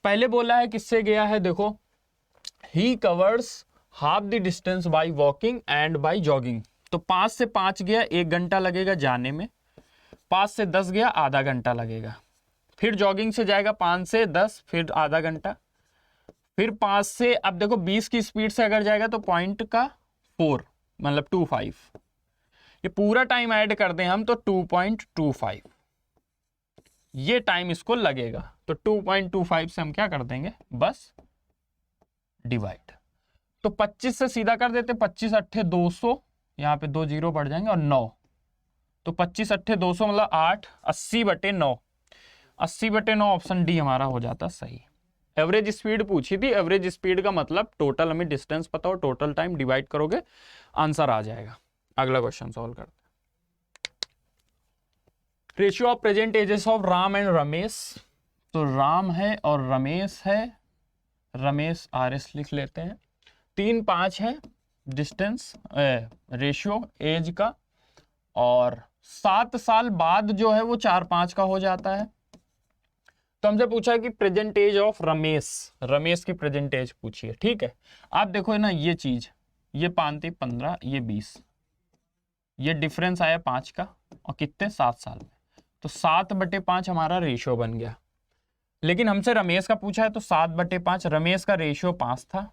पहले बोला है किससे गया है, देखो he covers half the distance by walking and by jogging. तो 5 से 5 गया 1 घंटा लगेगा जाने में, 5 से 10 गया आधा घंटा लगेगा। फिर जॉगिंग से जाएगा 5 से 10 फिर आधा घंटा। फिर 5 से, अब देखो 20 की स्पीड से अगर जाएगा तो पॉइंट का 4 मतलब 25। ये पूरा टाइम ऐड कर दें हम तो 2.25 ये टाइम इसको लगेगा। तो 2.25 से हम क्या कर देंगे, बस डिवाइड। तो 25 से सीधा कर देते, 25 अट्ठे 200, यहाँ पे 2 जीरो बढ़ जाएंगे, और 9। तो 25 अट्ठे 200 मतलब 8, 80/9। 80/9 ऑप्शन डी हमारा हो जाता सही। एवरेज स्पीड पूछी थी, एवरेज स्पीड का मतलब टोटल हमें डिस्टेंस पता हो, टोटल टाइम डिवाइड करोगे आंसर आ जाएगा। अगला क्वेश्चन सॉल्व करते हैं। Ratio of present ages of Ram and Ramesh. तो राम है और रमेश है, रमेश RS लिख लेते हैं। 3-5 है डिस्टेंस रेशियो एज का, और 7 साल बाद जो है वो 4-5 का हो जाता है। तो हमसे पूछा है कि present age of Ramesh, Ramesh की प्रेजेंट एज पूछी है। ठीक है, आप देखो ना ये चीज, ये 5 15 ये 20, ये डिफरेंस आया 5 का, और कितने 7 साल में। तो 7/5 हमारा रेशियो बन गया। लेकिन हमसे रमेश का पूछा है तो 7/5, रमेश का रेशियो 5 था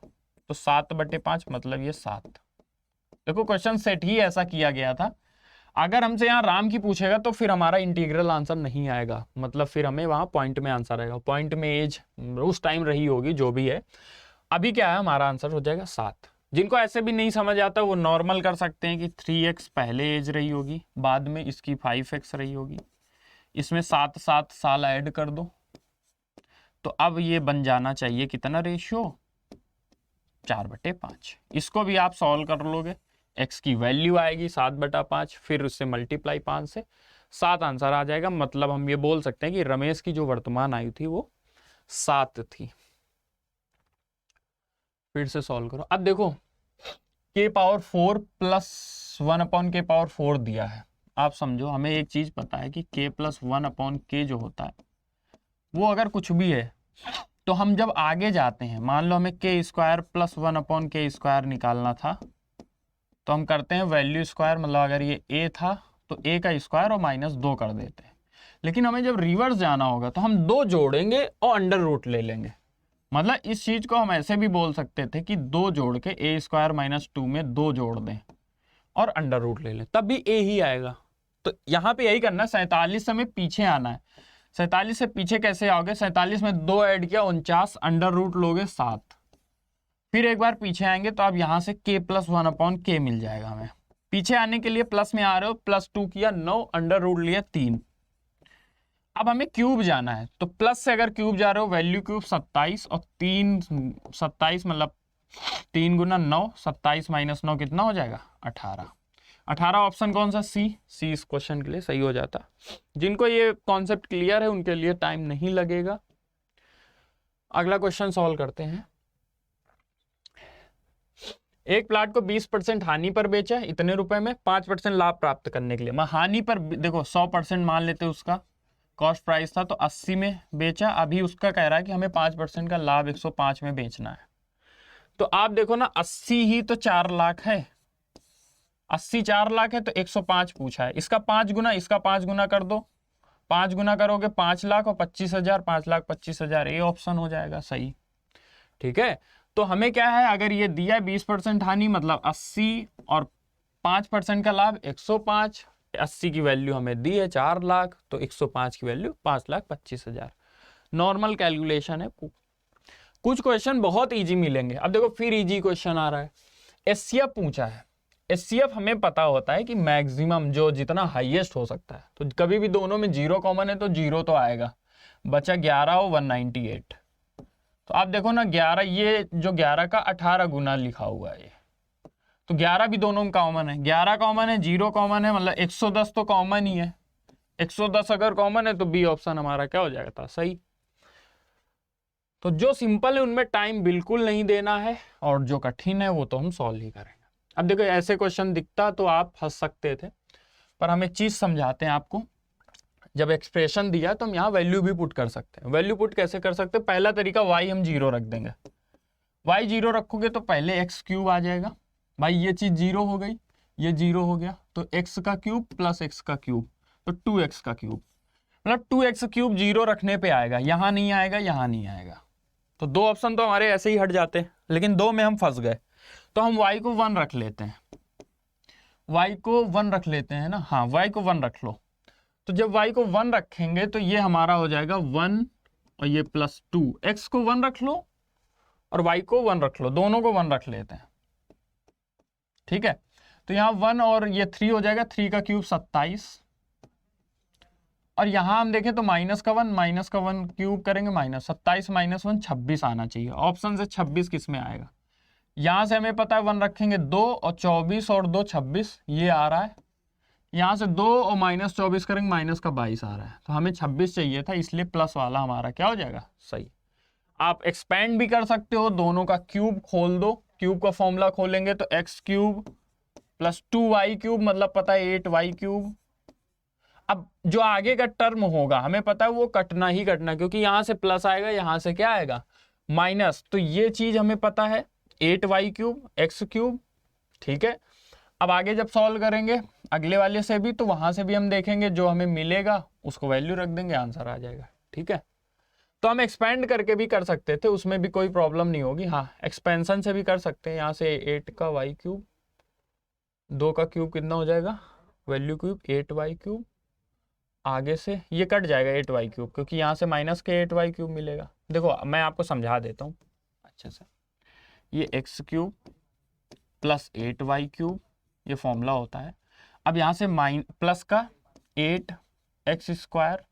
तो 7/5 मतलब ये 7। देखो क्वेश्चन सेट ही ऐसा किया गया था। अगर हमसे यहाँ राम की पूछेगा तो फिर हमारा इंटीग्रल आंसर नहीं आएगा, मतलब फिर हमें वहां पॉइंट में आंसर आएगा। पॉइंट में एज उस टाइम रही होगी जो भी है। अभी क्या है, हमारा आंसर हो जाएगा 7। जिनको ऐसे भी नहीं समझ आता वो नॉर्मल कर सकते हैं कि 3x पहले एज रही होगी, बाद में इसकी 5x रही होगी, इसमें 7 साल ऐड कर दो। तो अब ये बन जाना चाहिए कितना रेशियो, 4/5। इसको भी आप सॉल्व कर लोगे, x की वैल्यू आएगी 7/5, फिर उससे मल्टीप्लाई 5 से 7 आंसर आ जाएगा। मतलब हम ये बोल सकते हैं कि रमेश की जो वर्तमान आयु थी वो 7 थी। फिर से सॉल्व करो। अब देखो k⁴ + 1/k⁴ दिया है। आप समझो, हमें एक चीज पता है कि k + 1/k जो होता है वो अगर कुछ भी है तो हम जब आगे जाते हैं, मान लो हमें k² + 1/k² निकालना था, तो हम करते हैं वैल्यू स्क्वायर, मतलब अगर ये a था तो a का स्क्वायर और -2 कर देते हैं। लेकिन हमें जब रिवर्स जाना होगा तो हम 2 जोड़ेंगे और अंडर रूट ले लेंगे। मतलब इस चीज को हम ऐसे भी बोल सकते थे कि 2 जोड़ के a² - 2 में 2 जोड़ दें और अंडर रूट ले लें, तब भी a ही आएगा। तो यहाँ पे यही करना, 47 से हमें पीछे आना है। 47 से पीछे कैसे आओगे, 47 में 2 ऐड किया 49, अंडर रूट लोगे 7। फिर एक बार पीछे आएंगे तो अब यहाँ से k + 1/k मिल जाएगा हमें। पीछे आने के लिए प्लस में आ रहे हो, +2 किया 9, अंडर रूट लिया 3। अब हमें क्यूब जाना है, तो प्लस से अगर क्यूब जा रहे हो वैल्यू क्यूब 27, और 3 27 मतलब 3 × 9, 27 - 9 कितना हो जाएगा 18। 18 ऑप्शन कौन सा, सी इस क्वेश्चन के लिए सही हो जाता। जिनको ये कॉन्सेप्ट क्लियर है उनके लिए टाइम नहीं लगेगा। अगला क्वेश्चन सॉल्व करते हैं। एक प्लाट को 20% हानि पर बेचा इतने रुपए में, 5% लाभ प्राप्त करने के लिए। मैं हानि पर देखो 100% मान लेते, उसका कॉस्ट प्राइस था तो 80 में बेचा। अभी उसका कह रहा है कि हमें 5% का लाभ 105 में बेचना है। तो आप देखो ना 80 ही तो 4 लाख है, 80 4 लाख है तो 105 पूछा है। इसका 5 गुना, इसका 5 गुना कर दो, 5 गुना करोगे 5 लाख और 25,000, 5,25,000, ये ऑप्शन हो जाएगा सही। ठीक है, तो हमें क्या है, अगर ये दिया 20% हानि मतलब 80 और 5% का लाभ 105, 80 की वैल्यू हमें दी है 4 लाख, तो 105 की वैल्यू 5,25,000। नॉर्मल कैलकुलेशन है। कुछ क्वेश्चन बहुत इजी मिलेंगे। अब देखो फिर इजी क्वेश्चन आ रहा है, एचसीएफ पूछा है। एचसीएफ हमें पता होता है कि मैक्सिमम जो जितना हाईएस्ट हो सकता है, तो कभी भी दोनों में जीरो कॉमन है तो जीरो तो आएगा, बचा 11 और 198। तो आप देखो ना 11, ये जो 11 का 18 गुना लिखा हुआ है, तो 11 भी दोनों में कॉमन है, 11 कॉमन है, जीरो कॉमन है, मतलब 110 तो कॉमन ही है। 110 अगर कॉमन है तो बी ऑप्शन हमारा क्या हो जाएगा था, सही। तो जो सिंपल है उनमें टाइम बिल्कुल नहीं देना है, और जो कठिन है वो तो हम सॉल्व ही करेंगे। अब देखो ऐसे क्वेश्चन दिखता तो आप फंस सकते थे, पर हम एक चीज समझाते हैं आपको। जब एक्सप्रेशन दिया तो हम यहाँ वैल्यू भी पुट कर सकते हैं। वैल्यू पुट कैसे कर सकते हैं? पहला तरीका, y हम जीरो रख देंगे। y जीरो रखोगे तो पहले एक्स क्यूब आ जाएगा। भाई ये चीज जीरो हो गई, ये जीरो हो गया, तो एक्स का क्यूब प्लस एक्स का क्यूब, तो 2x का क्यूब, मतलब 2x क्यूब जीरो रखने पे आएगा, यहां नहीं आएगा, यहां नहीं आएगा। तो दो ऑप्शन तो हमारे ऐसे ही हट जाते हैं, लेकिन दो में हम फंस गए। तो हम y को 1 रख लेते हैं, y को 1 रख लेते हैं ना, हाँ y को 1 रख लो। तो जब y को 1 रखेंगे तो ये हमारा हो जाएगा 1 और ये प्लस 2, x को 1 रख लो और y को 1 रख लो, दोनों को 1 रख लेते हैं, ठीक है। तो यहाँ 1 और ये 3 हो जाएगा, 3 का क्यूब 27, और यहां हम देखें तो माइनस का 1 क्यूब करेंगे, माइनस 27 माइनस 1 26 आना चाहिए। ऑप्शन से 26 किस में आएगा? यहां से हमें पता है 1 रखेंगे 2 और 24 और 2 26, ये आ रहा है। यहां से 2 और माइनस 24 करेंगे, माइनस का 22 आ रहा है। तो हमें 26 चाहिए था, इसलिए प्लस वाला हमारा क्या हो जाएगा, सही। आप एक्सपेंड भी कर सकते हो, दोनों का क्यूब खोल दो, क्यूब का फॉर्मूला खोलेंगे तो x cube plus 2y cube, मतलब पता है 8y क्यूब। अब जो आगे का टर्म होगा हमें पता है वो कटना ही कटना, क्योंकि यहां से प्लस आएगा, यहां से क्या आएगा, माइनस। तो ये चीज हमें पता है 8y क्यूब एक्स क्यूब, ठीक है। अब आगे जब सॉल्व करेंगे अगले वाले से भी, तो वहां से भी हम देखेंगे, जो हमें मिलेगा उसको वैल्यू रख देंगे, आंसर आ जाएगा, ठीक है। तो हम एक्सपेंड करके भी कर सकते थे, उसमें भी कोई प्रॉब्लम नहीं होगी। हाँ, एक्सपेंशन से भी कर सकते हैं। यहाँ से 8 का y क्यूब, 2 का क्यूब कितना हो जाएगा, वैल्यू क्यूब 8y क्यूब, आगे से ये कट जाएगा 8y क्यूब, क्योंकि यहाँ से माइनस के 8y क्यूब मिलेगा। देखो मैं आपको समझा देता हूँ अच्छे से। ये x cube plus 8y cube, ये फॉर्मूला होता है। अब यहाँ से प्लस का 8x स्क्वायर,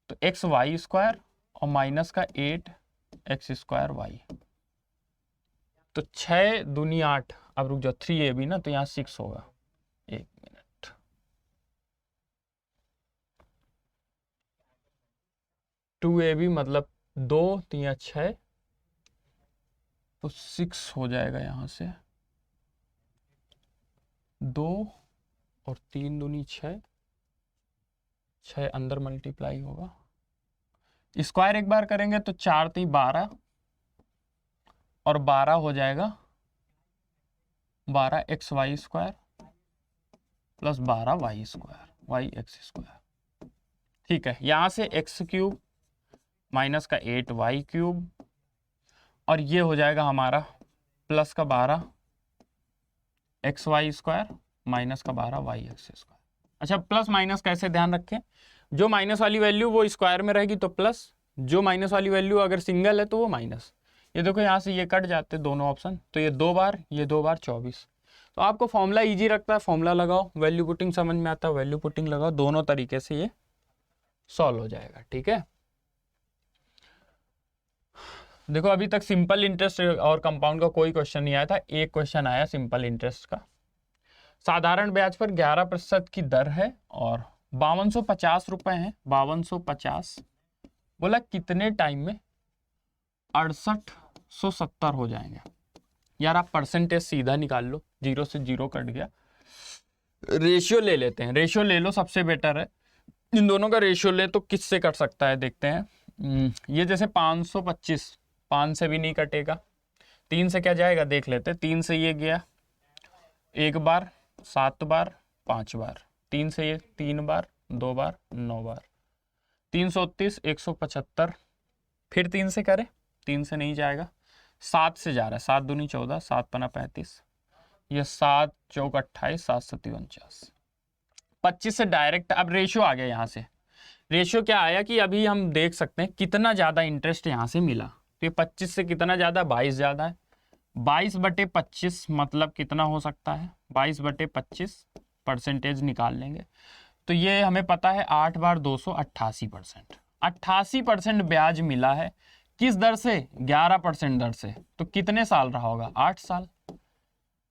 तो एक्स वाई स्क्वायर, और माइनस का 8x स्क्वायर वाई, तो 6 दूनी 8। अब रुक जाओ, 3ab ना, तो यहाँ 6 होगा। एक मिनट, 2ab मतलब 2 3 6, तो 6 हो जाएगा। यहाँ से 2 और 3 दूनी 6, 6 अंदर मल्टीप्लाई होगा, स्क्वायर एक बार करेंगे तो 4 3 12, और 12 हो जाएगा 12 x y square plus 12 y square, y x square, ठीक है। यहाँ से एक्स क्यूब माइनस का 8y क्यूब, और ये हो जाएगा हमारा प्लस का 12 एक्स वाई स्क्वायर माइनस का 12 वाई एक्स स्क्वायर। अच्छा, प्लस माइनस कैसे ध्यान रखें, जो माइनस वाली वैल्यू वो स्क्वायर में रहेगी तो प्लस, जो माइनस वाली वैल्यू अगर सिंगल है तो वो माइनस। ये देखो यहाँ से ये कट जाते दोनों ऑप्शन, तो ये 2 बार, ये 2 बार 24। तो आपको फॉर्मूला इजी रखता है, फॉर्मूला लगाओ, वैल्यू पुटिंग समझ में आता है, वैल्यू पुटिंग लगाओ, दोनों तरीके से ये सॉल्व हो जाएगा, ठीक है। देखो अभी तक सिंपल इंटरेस्ट और कंपाउंड का कोई क्वेश्चन नहीं आया था, एक क्वेश्चन आया सिंपल इंटरेस्ट का। साधारण ब्याज पर 11% की दर है और 5250 रुपए हैं, 5250। बोला कितने टाइम में 6870 हो जाएंगे। यार आप परसेंटेज सीधा निकाल लो, 0 से 0 कट गया। रेशियो ले लेते हैं, रेशियो ले लो, सबसे बेटर है। इन दोनों का रेशियो ले तो किससे कट सकता है, देखते हैं। ये जैसे 525, 5 से भी नहीं कटेगा, 3 से क्या जाएगा देख लेते हैं। 3 से ये गया 1 बार, 7 बार, 5 बार, 3 से ये 3 बार, 2 बार, 9 बार, 330, 175। फिर 3 से करें, 3 से नहीं जाएगा, 7 से जा रहा है, 7 दूनी 14, 7 पना 35, ये 7 चौक 28, 7 7 49, 25 से डायरेक्ट अब रेशियो आ गया। यहाँ से रेशियो क्या आया कि अभी हम देख सकते हैं कितना ज़्यादा इंटरेस्ट यहाँ से मिला। तो ये 25 से कितना ज़्यादा, 22 ज़्यादा है। 22/25 मतलब कितना हो सकता है, 22/25% निकाल लेंगे तो ये हमें पता है 8 बार 200, 88%। 88% ब्याज मिला है किस दर से, 11% दर से। तो कितने साल रहा होगा, 8 साल।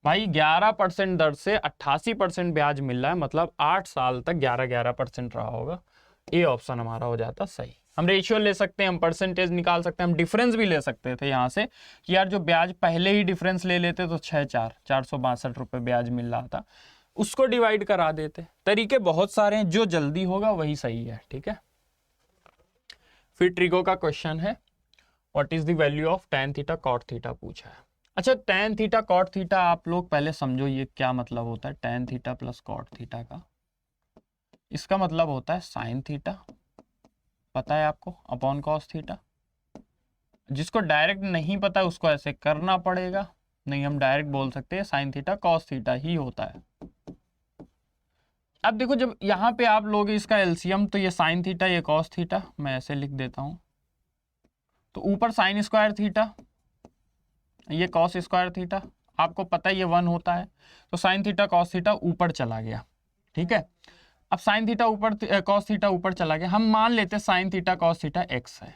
भाई 11% दर से 88% ब्याज मिल रहा है, मतलब 8 साल तक 11% रहा होगा। ए ऑप्शन हमारा हो जाता सही। हम रेशियो ले सकते हैं, हम परसेंटेज निकाल सकते हैं, हम डिफरेंस भी ले सकते थे यहाँ से कि यार जो ब्याज पहले ही डिफरेंस ले लेते तो 462 रुपये ब्याज मिल रहा था, उसको डिवाइड करा देते। तरीके बहुत सारे हैं, जो जल्दी होगा वही सही है। ठीक है, फिर ट्रिगो का क्वेश्चन है, what is the value of tan theta cot theta पूछा है। अच्छा, tan थीटा cot थीटा आप लोग पहले समझो ये क्या मतलब होता है। tan theta plus cot theta का, इसका मतलब होता है sin थीटा, पता है आपको, अपॉन cos थीटा। जिसको डायरेक्ट नहीं पता उसको ऐसे करना पड़ेगा, नहीं हम डायरेक्ट बोल सकते हैं sin थीटा cos थीटा ही होता है। अब देखो जब यहाँ पे आप लोग इसका एलसीएम, तो ये sin थीटा ये cos थीटा, मैं ऐसे लिख देता हूँ। तो ऊपर sin स्क्वायर थीटा, ये cos स्क्वायर थीटा, आपको पता है ये 1 होता है। तो sin थीटा cos थीटा ऊपर चला गया। ठीक है, अब sin थीटा ऊपर, cos थीटा ऊपर चला गया। हम मान लेते हैं sin theta cos theta x है।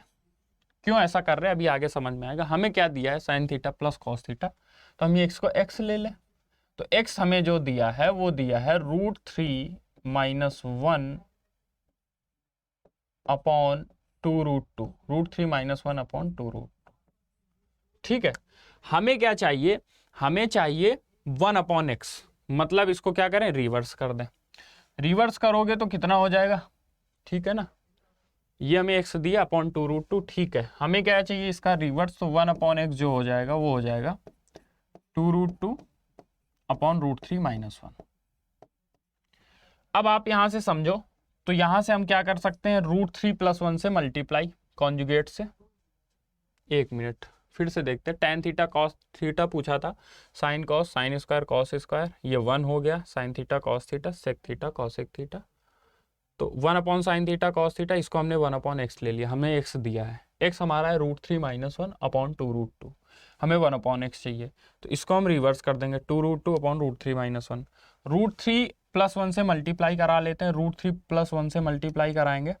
क्यों ऐसा कर रहे हैं अभी आगे समझ में आएगा। हमें क्या दिया है, sin theta plus cos theta, तो हम ये x को x ले लें। तो x हमें जो दिया है वो दिया है √3 - 1 अपॉन 2√2, √3 - 1 अपॉन 2√2। ठीक है, हमें क्या चाहिए, हमें चाहिए 1 अपॉन x, मतलब इसको क्या करें, रिवर्स कर दें। रिवर्स करोगे तो कितना हो जाएगा, ठीक है ना, ये हमें x दिया अपॉन 2√2। ठीक है, हमें क्या चाहिए इसका रिवर्स, तो 1 अपॉन x जो हो जाएगा वो हो जाएगा 2√2 अपॉन √3 - 1। अब आप यहां से समझो, तो यहां से हम क्या कर सकते हैं, √3 + 1 से मल्टीप्लाई कॉन्जुगेट से। 1 मिनट फिर से देखते हैं। tan थीटा cos थीटा पूछा था, sin cos, sin square cos square, ये 1 हो गया। sin theta cos theta, sec theta cosec theta, तो 1 upon sin theta cos theta, इसको हमने 1 अपॉन x ले लिया। हमें x दिया है, x हमारा है √3 - 1 अपॉन 2√2, हमें 1 अपॉन x चाहिए। तो इसको हम रिवर्स कर देंगे, 2√2 अपॉन √3 - 1। √3 + 1 से मल्टीप्लाई करा लेते हैं, √3 + 1 से मल्टीप्लाई कराएंगे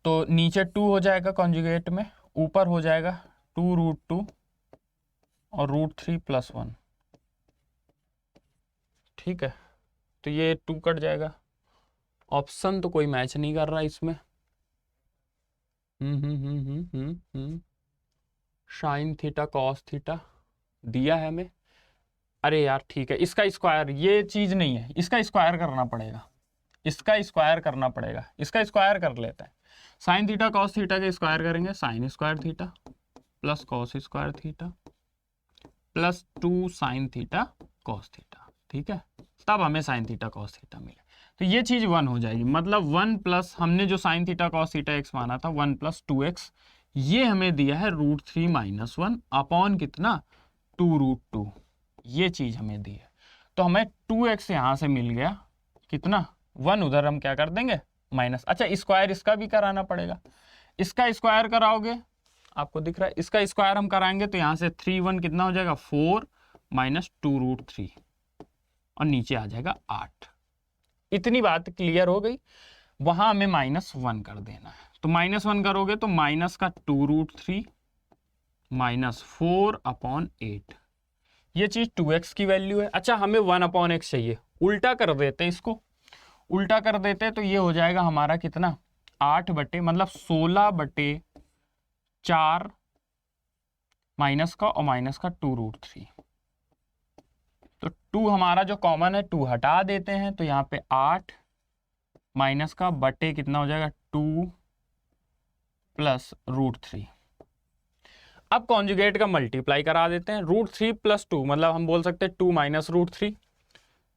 तो नीचे 2 हो जाएगा कॉन्जुगेट में, ऊपर हो जाएगा 2√2 और √3 + 1। ठीक है, तो ये 2 कट जाएगा। ऑप्शन तो कोई मैच नहीं कर रहा इसमें। sin थीटा cos थीटा दिया है हमें। अरे यार ठीक है, इसका स्क्वायर, ये चीज नहीं है, इसका स्क्वायर करना पड़ेगा, इसका स्क्वायर करना पड़ेगा। इसका स्क्वायर कर लेते हैं, sin थीटा cos थीटा के स्क्वायर करेंगे, sin square theta plus cos square theta plus 2 sin theta cos theta. ठीक है, तब हमें sin थीटा cos थीटा मिले, तो ये चीज 1 हो जाएगी। मतलब 1 प्लस हमने जो sin theta cos theta x माना था 1 + 2x, ये हमें दिया है √3 - 1 अपॉन कितना, 2√2, ये चीज हमें दी है। तो हमें 2x यहाँ से मिल गया, कितना, 1 उधर हम क्या कर देंगे माइनस। अच्छा, स्क्वायर इसका भी कराना पड़ेगा, इसका स्क्वायर कराओगे, आपको दिख रहा है, इसका स्क्वायर हम कराएंगे तो यहाँ से 3 1 कितना हो जाएगा, 4 - 2√3 और नीचे आ जाएगा 8। इतनी बात क्लियर हो गई। वहां हमें -1 कर देना है, तो -1 करोगे तो माइनस का 2√3 - 4 अपॉन 8, ये चीज 2x की वैल्यू है। अच्छा, हमें 1 अपॉन x चाहिए, उल्टा कर देते हैं, इसको उल्टा कर देते हैं तो ये हो जाएगा हमारा कितना, 8 बटे मतलब 16/4 माइनस का और माइनस का 2√3। तो 2 हमारा जो कॉमन है 2 हटा देते हैं, तो यहाँ पे 8 माइनस का बटे कितना हो जाएगा 2 + √3। अब कॉन्जुगेट का मल्टीप्लाई करा देते हैं, √3 + 2 मतलब हम बोल सकते हैं 2 - √3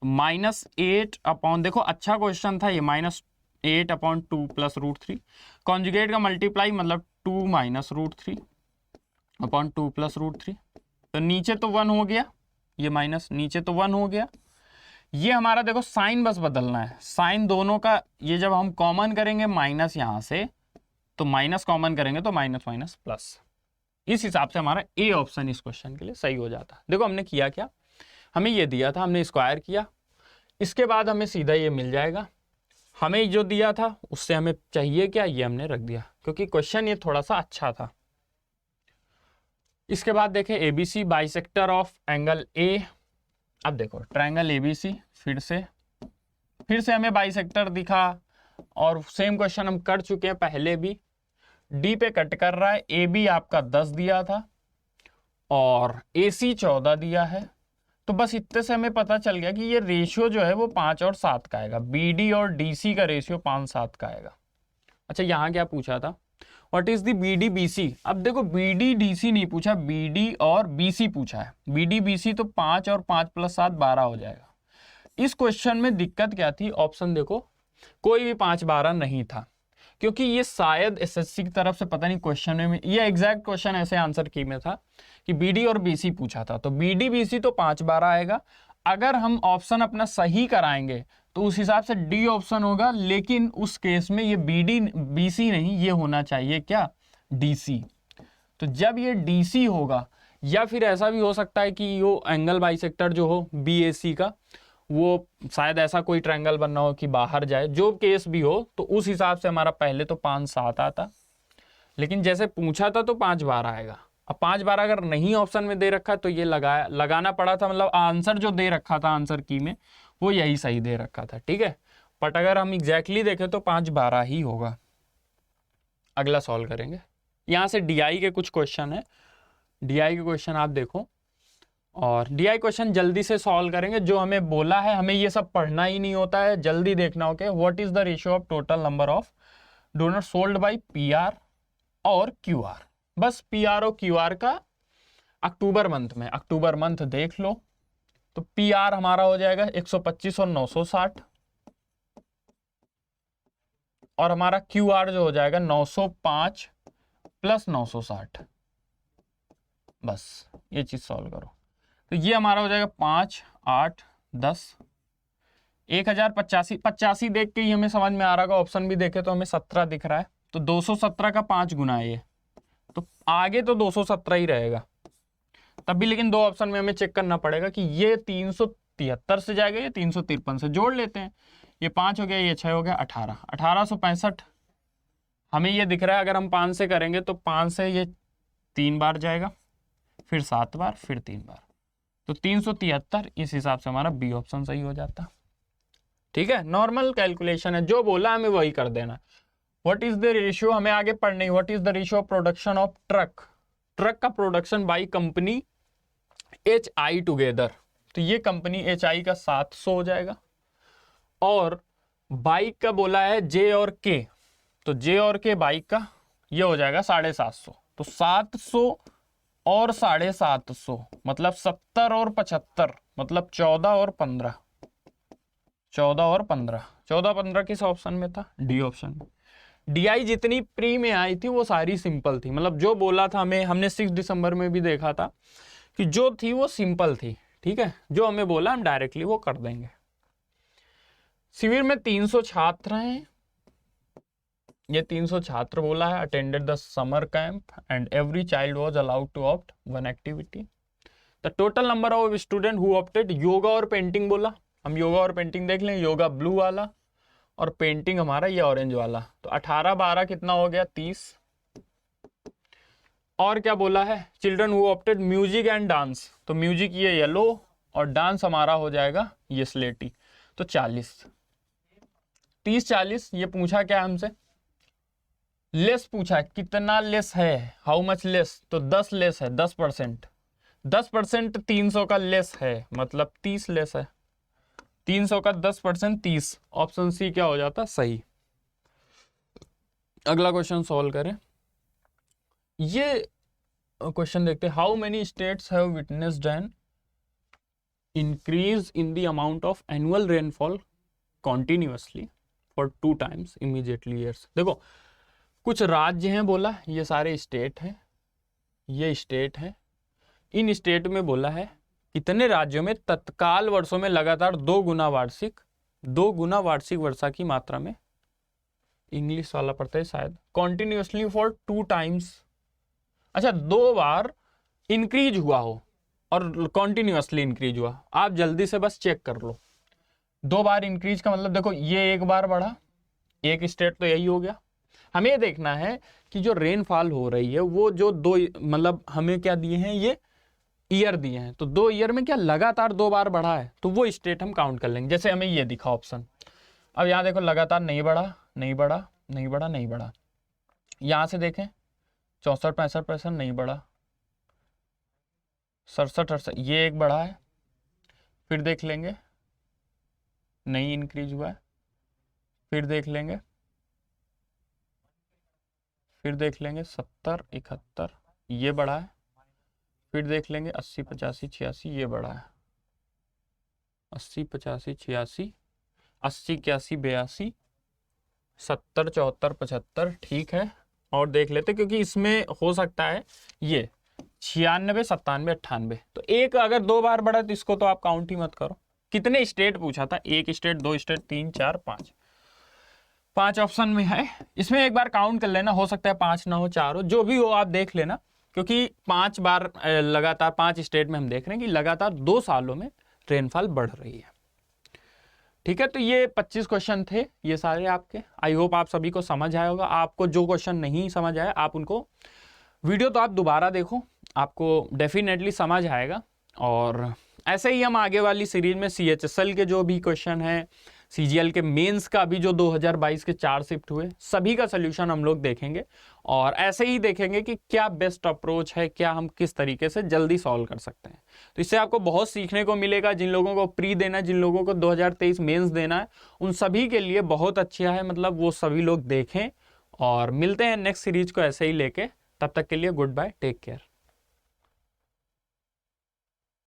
-8 अपॉन, देखो अच्छा क्वेश्चन था ये, -8 अपॉन 2 + √3। कॉन्जुगेट का मल्टीप्लाई मतलब 2 - √3 अपॉन 2 + √3, तो नीचे तो 1 हो गया, ये माइनस, नीचे तो 1 हो गया। ये हमारा देखो साइन बस बदलना है, साइन दोनों का, ये जब हम कॉमन करेंगे माइनस यहाँ से, तो माइनस कॉमन करेंगे तो माइनस माइनस प्लस। इस हिसाब से हमारा ए ऑप्शन इस क्वेश्चन के लिए सही हो जाता है। देखो हमने किया क्या, हमें ये दिया था, हमने स्क्वायर किया, इसके बाद हमें सीधा ये मिल जाएगा। हमें जो दिया था उससे हमें चाहिए क्या, ये हमने रख दिया, क्योंकि क्वेश्चन ये थोड़ा सा अच्छा था। इसके बाद देखें ABC bisector of angle A. अब देखो ट्रायंगल एबीसी फिर से हमें बाइसेक्टर दिखा, और सेम क्वेश्चन हम कर चुके हैं पहले भी। डी पे कट कर रहा है, ए बी आपका 10 दिया था और ए सी 14 दिया है, तो बस इतने से हमें पता चल गया कि ये रेशियो जो है वो 5 और 7 का आएगा। बी डी और डी सी का रेशियो 5-7 का आएगा। अच्छा यहाँ क्या पूछा था, what is the B D B C. अब देखो बी डी डी सी नहीं पूछा, बी डी और बी सी पूछा है। बी डी बी सी तो 5 और 5 + 7 12 हो जाएगा। इस क्वेश्चन में दिक्कत क्या थी, ऑप्शन देखो कोई भी 5-12 नहीं था, क्योंकि ये शायद एसएससी की तरफ से पता नहीं क्वेश्चन में, ये एग्जैक्ट क्वेश्चन ऐसे आंसर की में था कि बीडी और बीसी पूछा था, तो बीडी बीसी तो 5-12 आएगा। अगर हम ऑप्शन अपना सही कराएंगे तो उस हिसाब से डी ऑप्शन होगा, लेकिन उस केस में ये बीडी बीसी नहीं, ये होना चाहिए क्या, डीसी। तो जब ये डीसी होगा, या फिर ऐसा भी हो सकता है कि वो एंगल बाइसेक्टर जो हो बीएसी का, वो शायद ऐसा कोई ट्रायंगल बनना हो कि बाहर जाए, जो केस भी हो, तो उस हिसाब से हमारा पहले तो 5-7 आता, लेकिन जैसे पूछा था तो 5-12 आएगा। अब 5-12 अगर नहीं ऑप्शन में दे रखा तो ये लगाना पड़ा था, मतलब आंसर जो दे रखा था आंसर की में वो यही सही दे रखा था, ठीक है। बट अगर हम एग्जैक्टली देखें तो 5-12 ही होगा। अगला सॉल्व करेंगे, यहाँ से डीआई के कुछ क्वेश्चन है, डीआई के क्वेश्चन आप देखो, और डीआई क्वेश्चन जल्दी से सॉल्व करेंगे। जो हमें बोला है, हमें ये सब पढ़ना ही नहीं होता है, जल्दी देखना होगा। What is the ratio of total number of donor sold by PR और क्यूआर। बस पीआर और क्यूआर का अक्टूबर मंथ में, अक्टूबर मंथ देख लो, तो पीआर हमारा हो जाएगा 125 और 960, और हमारा क्यूआर जो हो जाएगा 905 + 960। बस ये चीज सॉल्व करो, तो ये हमारा हो जाएगा 5, 8, 10, 1085 देख के ही हमें समझ में आ रहा होगा। ऑप्शन भी देखे तो हमें 17 दिख रहा है, तो 217 का 5 गुना है ये, तो आगे तो 217 ही रहेगा तब भी, लेकिन दो ऑप्शन में हमें चेक करना पड़ेगा कि ये 373 से जाएगा, ये 353 से जोड़ लेते हैं। ये 5 हो गया, ये 6 हो गया, 18, 1865 हमें ये दिख रहा है। अगर हम 5 से करेंगे तो 5 से ये 3 बार जाएगा, फिर 7 बार, फिर 3 बार, तो 373। इस हिसाब से हमारा बी ऑप्शन सही हो जाता, ठीक है। नॉर्मल कैलकुलेशन है, जो बोला हमें वही कर देना। व्हाट इज द रेशियो, हमें आगे पढ़ने, what is the ratio of production of truck, truck का production by company H I together, तो ये कंपनी एच आई का 700 हो जाएगा, और बाइक का बोला है जे और के, तो जे और के बाइक का ये हो जाएगा 750, तो 700 और 750 मतलब 70 और 75, मतलब 14 और 15, 14 और 15, 14-15 किस ऑप्शन में था, डी ऑप्शन में। डीआई जितनी प्री में आई थी वो सारी सिंपल थी, मतलब जो बोला था हमें, हमने 6 दिसंबर में भी देखा था कि जो थी वो सिंपल थी, ठीक है। जो हमें बोला हम डायरेक्टली वो कर देंगे। शिविर में 300 छात्र हैं, ये 300 छात्र बोला है, attended the summer camp and every child was allowed to opt one activity. The total number of student who opted, yoga और पेंटिंग बोला, हम योगा और पेंटिंग देख लें। योगा ब्लू वाला और पेंटिंग हमारा ये ऑरेंज वाला, तो 18-12 कितना हो गया, 30। और क्या बोला है, children who opted music and dance, तो म्यूजिक ये येलो और डांस हमारा हो जाएगा ये स्लेटी, तो 40। 30-40 ये पूछा क्या हमसे, लेस पूछा है, कितना लेस है, हाउ मच लेस, तो 10 लेस है, 10%, 10% 300 का लेस है, मतलब 30 लेस है, 300 का 10% 30, ऑप्शन सी क्या हो जाता सही। अगला क्वेश्चन सॉल्व करें, ये क्वेश्चन देखते हैं। How many states have witnessed an increase in the amount of annual rainfall continuously for 2 times immediately years. देखो कुछ राज्य हैं बोला, ये सारे स्टेट हैं, ये स्टेट है, इन स्टेट में बोला है कितने राज्यों में तत्काल वर्षों में लगातार 2 गुना वार्षिक वर्षा की मात्रा में, इंग्लिश वाला पढ़ते हैं शायद, कॉन्टिन्यूसली फॉर 2 टाइम्स, अच्छा 2 बार इंक्रीज हुआ हो और कॉन्टिन्यूसली इंक्रीज हुआ, आप जल्दी से बस चेक कर लो। 2 बार इंक्रीज का मतलब देखो ये 1 बार बढ़ा, एक स्टेट तो यही हो गया। हमें ये देखना है कि जो रेनफॉल हो रही है वो जो 2 मतलब हमें क्या दिए हैं, ये ईयर दिए हैं, तो 2 ईयर में क्या लगातार 2 बार बढ़ा है, तो वो स्टेट हम काउंट कर लेंगे। जैसे हमें ये दिखा ऑप्शन, अब यहाँ देखो लगातार नहीं बढ़ा, नहीं बढ़ा, नहीं बढ़ा, नहीं बढ़ा। यहाँ से देखें 64, 65, 65 नहीं बढ़ा, 67, 68 ये एक बढ़ा है, फिर देख लेंगे नहीं इंक्रीज हुआ है, फिर देख लेंगे, फिर देख लेंगे 70, 71 ये बढ़ा है, फिर देख लेंगे 80, 85, 86 ये बढ़ा है, 80, 85, 86, 80, 81, 82, 70, 74, 75 ठीक है। और देख लेते क्योंकि इसमें हो सकता है ये 96, 97, 98, तो एक अगर 2 बार बढ़ा तो इसको तो आप काउंट ही मत करो। कितने स्टेट पूछा था, 1 स्टेट, 2 स्टेट, 3, 4, 5 ऑप्शन में है, इसमें एक बार काउंट कर लेना, हो सकता है 5 ना हो 4 हो, जो भी हो आप देख लेना, क्योंकि 5 बार लगातार 5 स्टेट में हम देख रहे हैं कि लगातार 2 सालों में रेनफॉल बढ़ रही है। ठीक है, तो ये 25 क्वेश्चन थे ये सारे आपके। आई होप आप सभी को समझ आया होगा। आपको जो क्वेश्चन नहीं समझ आया आप उनको वीडियो तो आप दोबारा देखो, आपको डेफिनेटली समझ आएगा। और ऐसे ही हम आगे वाली सीरीज में CHSL के जो भी क्वेश्चन हैं, CGL के मेंस का भी जो 2022 के 4 शिफ्ट हुए, सभी का सोल्यूशन हम लोग देखेंगे। और ऐसे ही देखेंगे कि क्या बेस्ट अप्रोच है, क्या हम किस तरीके से जल्दी सॉल्व कर सकते हैं। तो इससे आपको बहुत सीखने को मिलेगा। जिन लोगों को प्री देना है, जिन लोगों को 2023 मेंस देना है, उन सभी के लिए बहुत अच्छा है, मतलब वो सभी लोग देखें। और मिलते हैं नेक्स्ट सीरीज को ऐसे ही लेके, तब तक के लिए गुड बाय, टेक केयर।